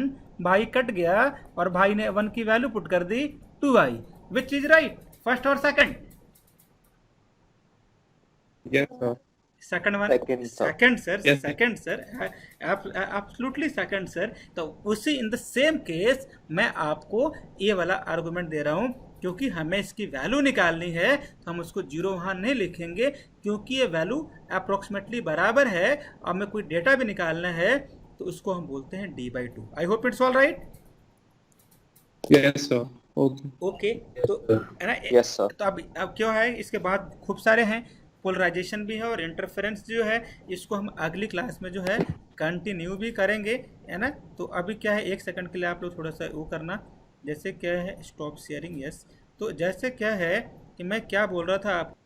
भाई कट गया और भाई ने 1 की वैल्यू पुट कर दी 2i, which is right, first और second? Yes, sir. Second one, second sir, second sir, absolutely second sir. तो उसी इन द सेम केस मैं आपको ये वाला आर्गुमेंट दे रहा हूँ, क्योंकि हमें इसकी वैल्यू निकालनी है तो हम उसको 0 वहाँ नहीं लिखेंगे, क्योंकि ये वैल्यू अप्रोक्सीमेटली बराबर है, और हमें कोई डेटा भी निकालना है तो उसको हम बोलते हैं d/2। I hope it's all right. Yes, sir. Okay. Okay, तो है ना, Yes, sir. तो अब क्या है, इसके बाद खूब सारे हैं, पोलराइजेशन भी है और इंटरफेरेंस जो है, इसको हम अगली क्लास में जो है कंटिन्यू भी करेंगे, है ना। तो अभी क्या है, 1 सेकंड के लिए आप लोग थोड़ा सा वो करना, जैसे क्या है, स्टॉप शेयरिंग, यस। तो जैसे क्या है कि मैं क्या बोल रहा था आपको,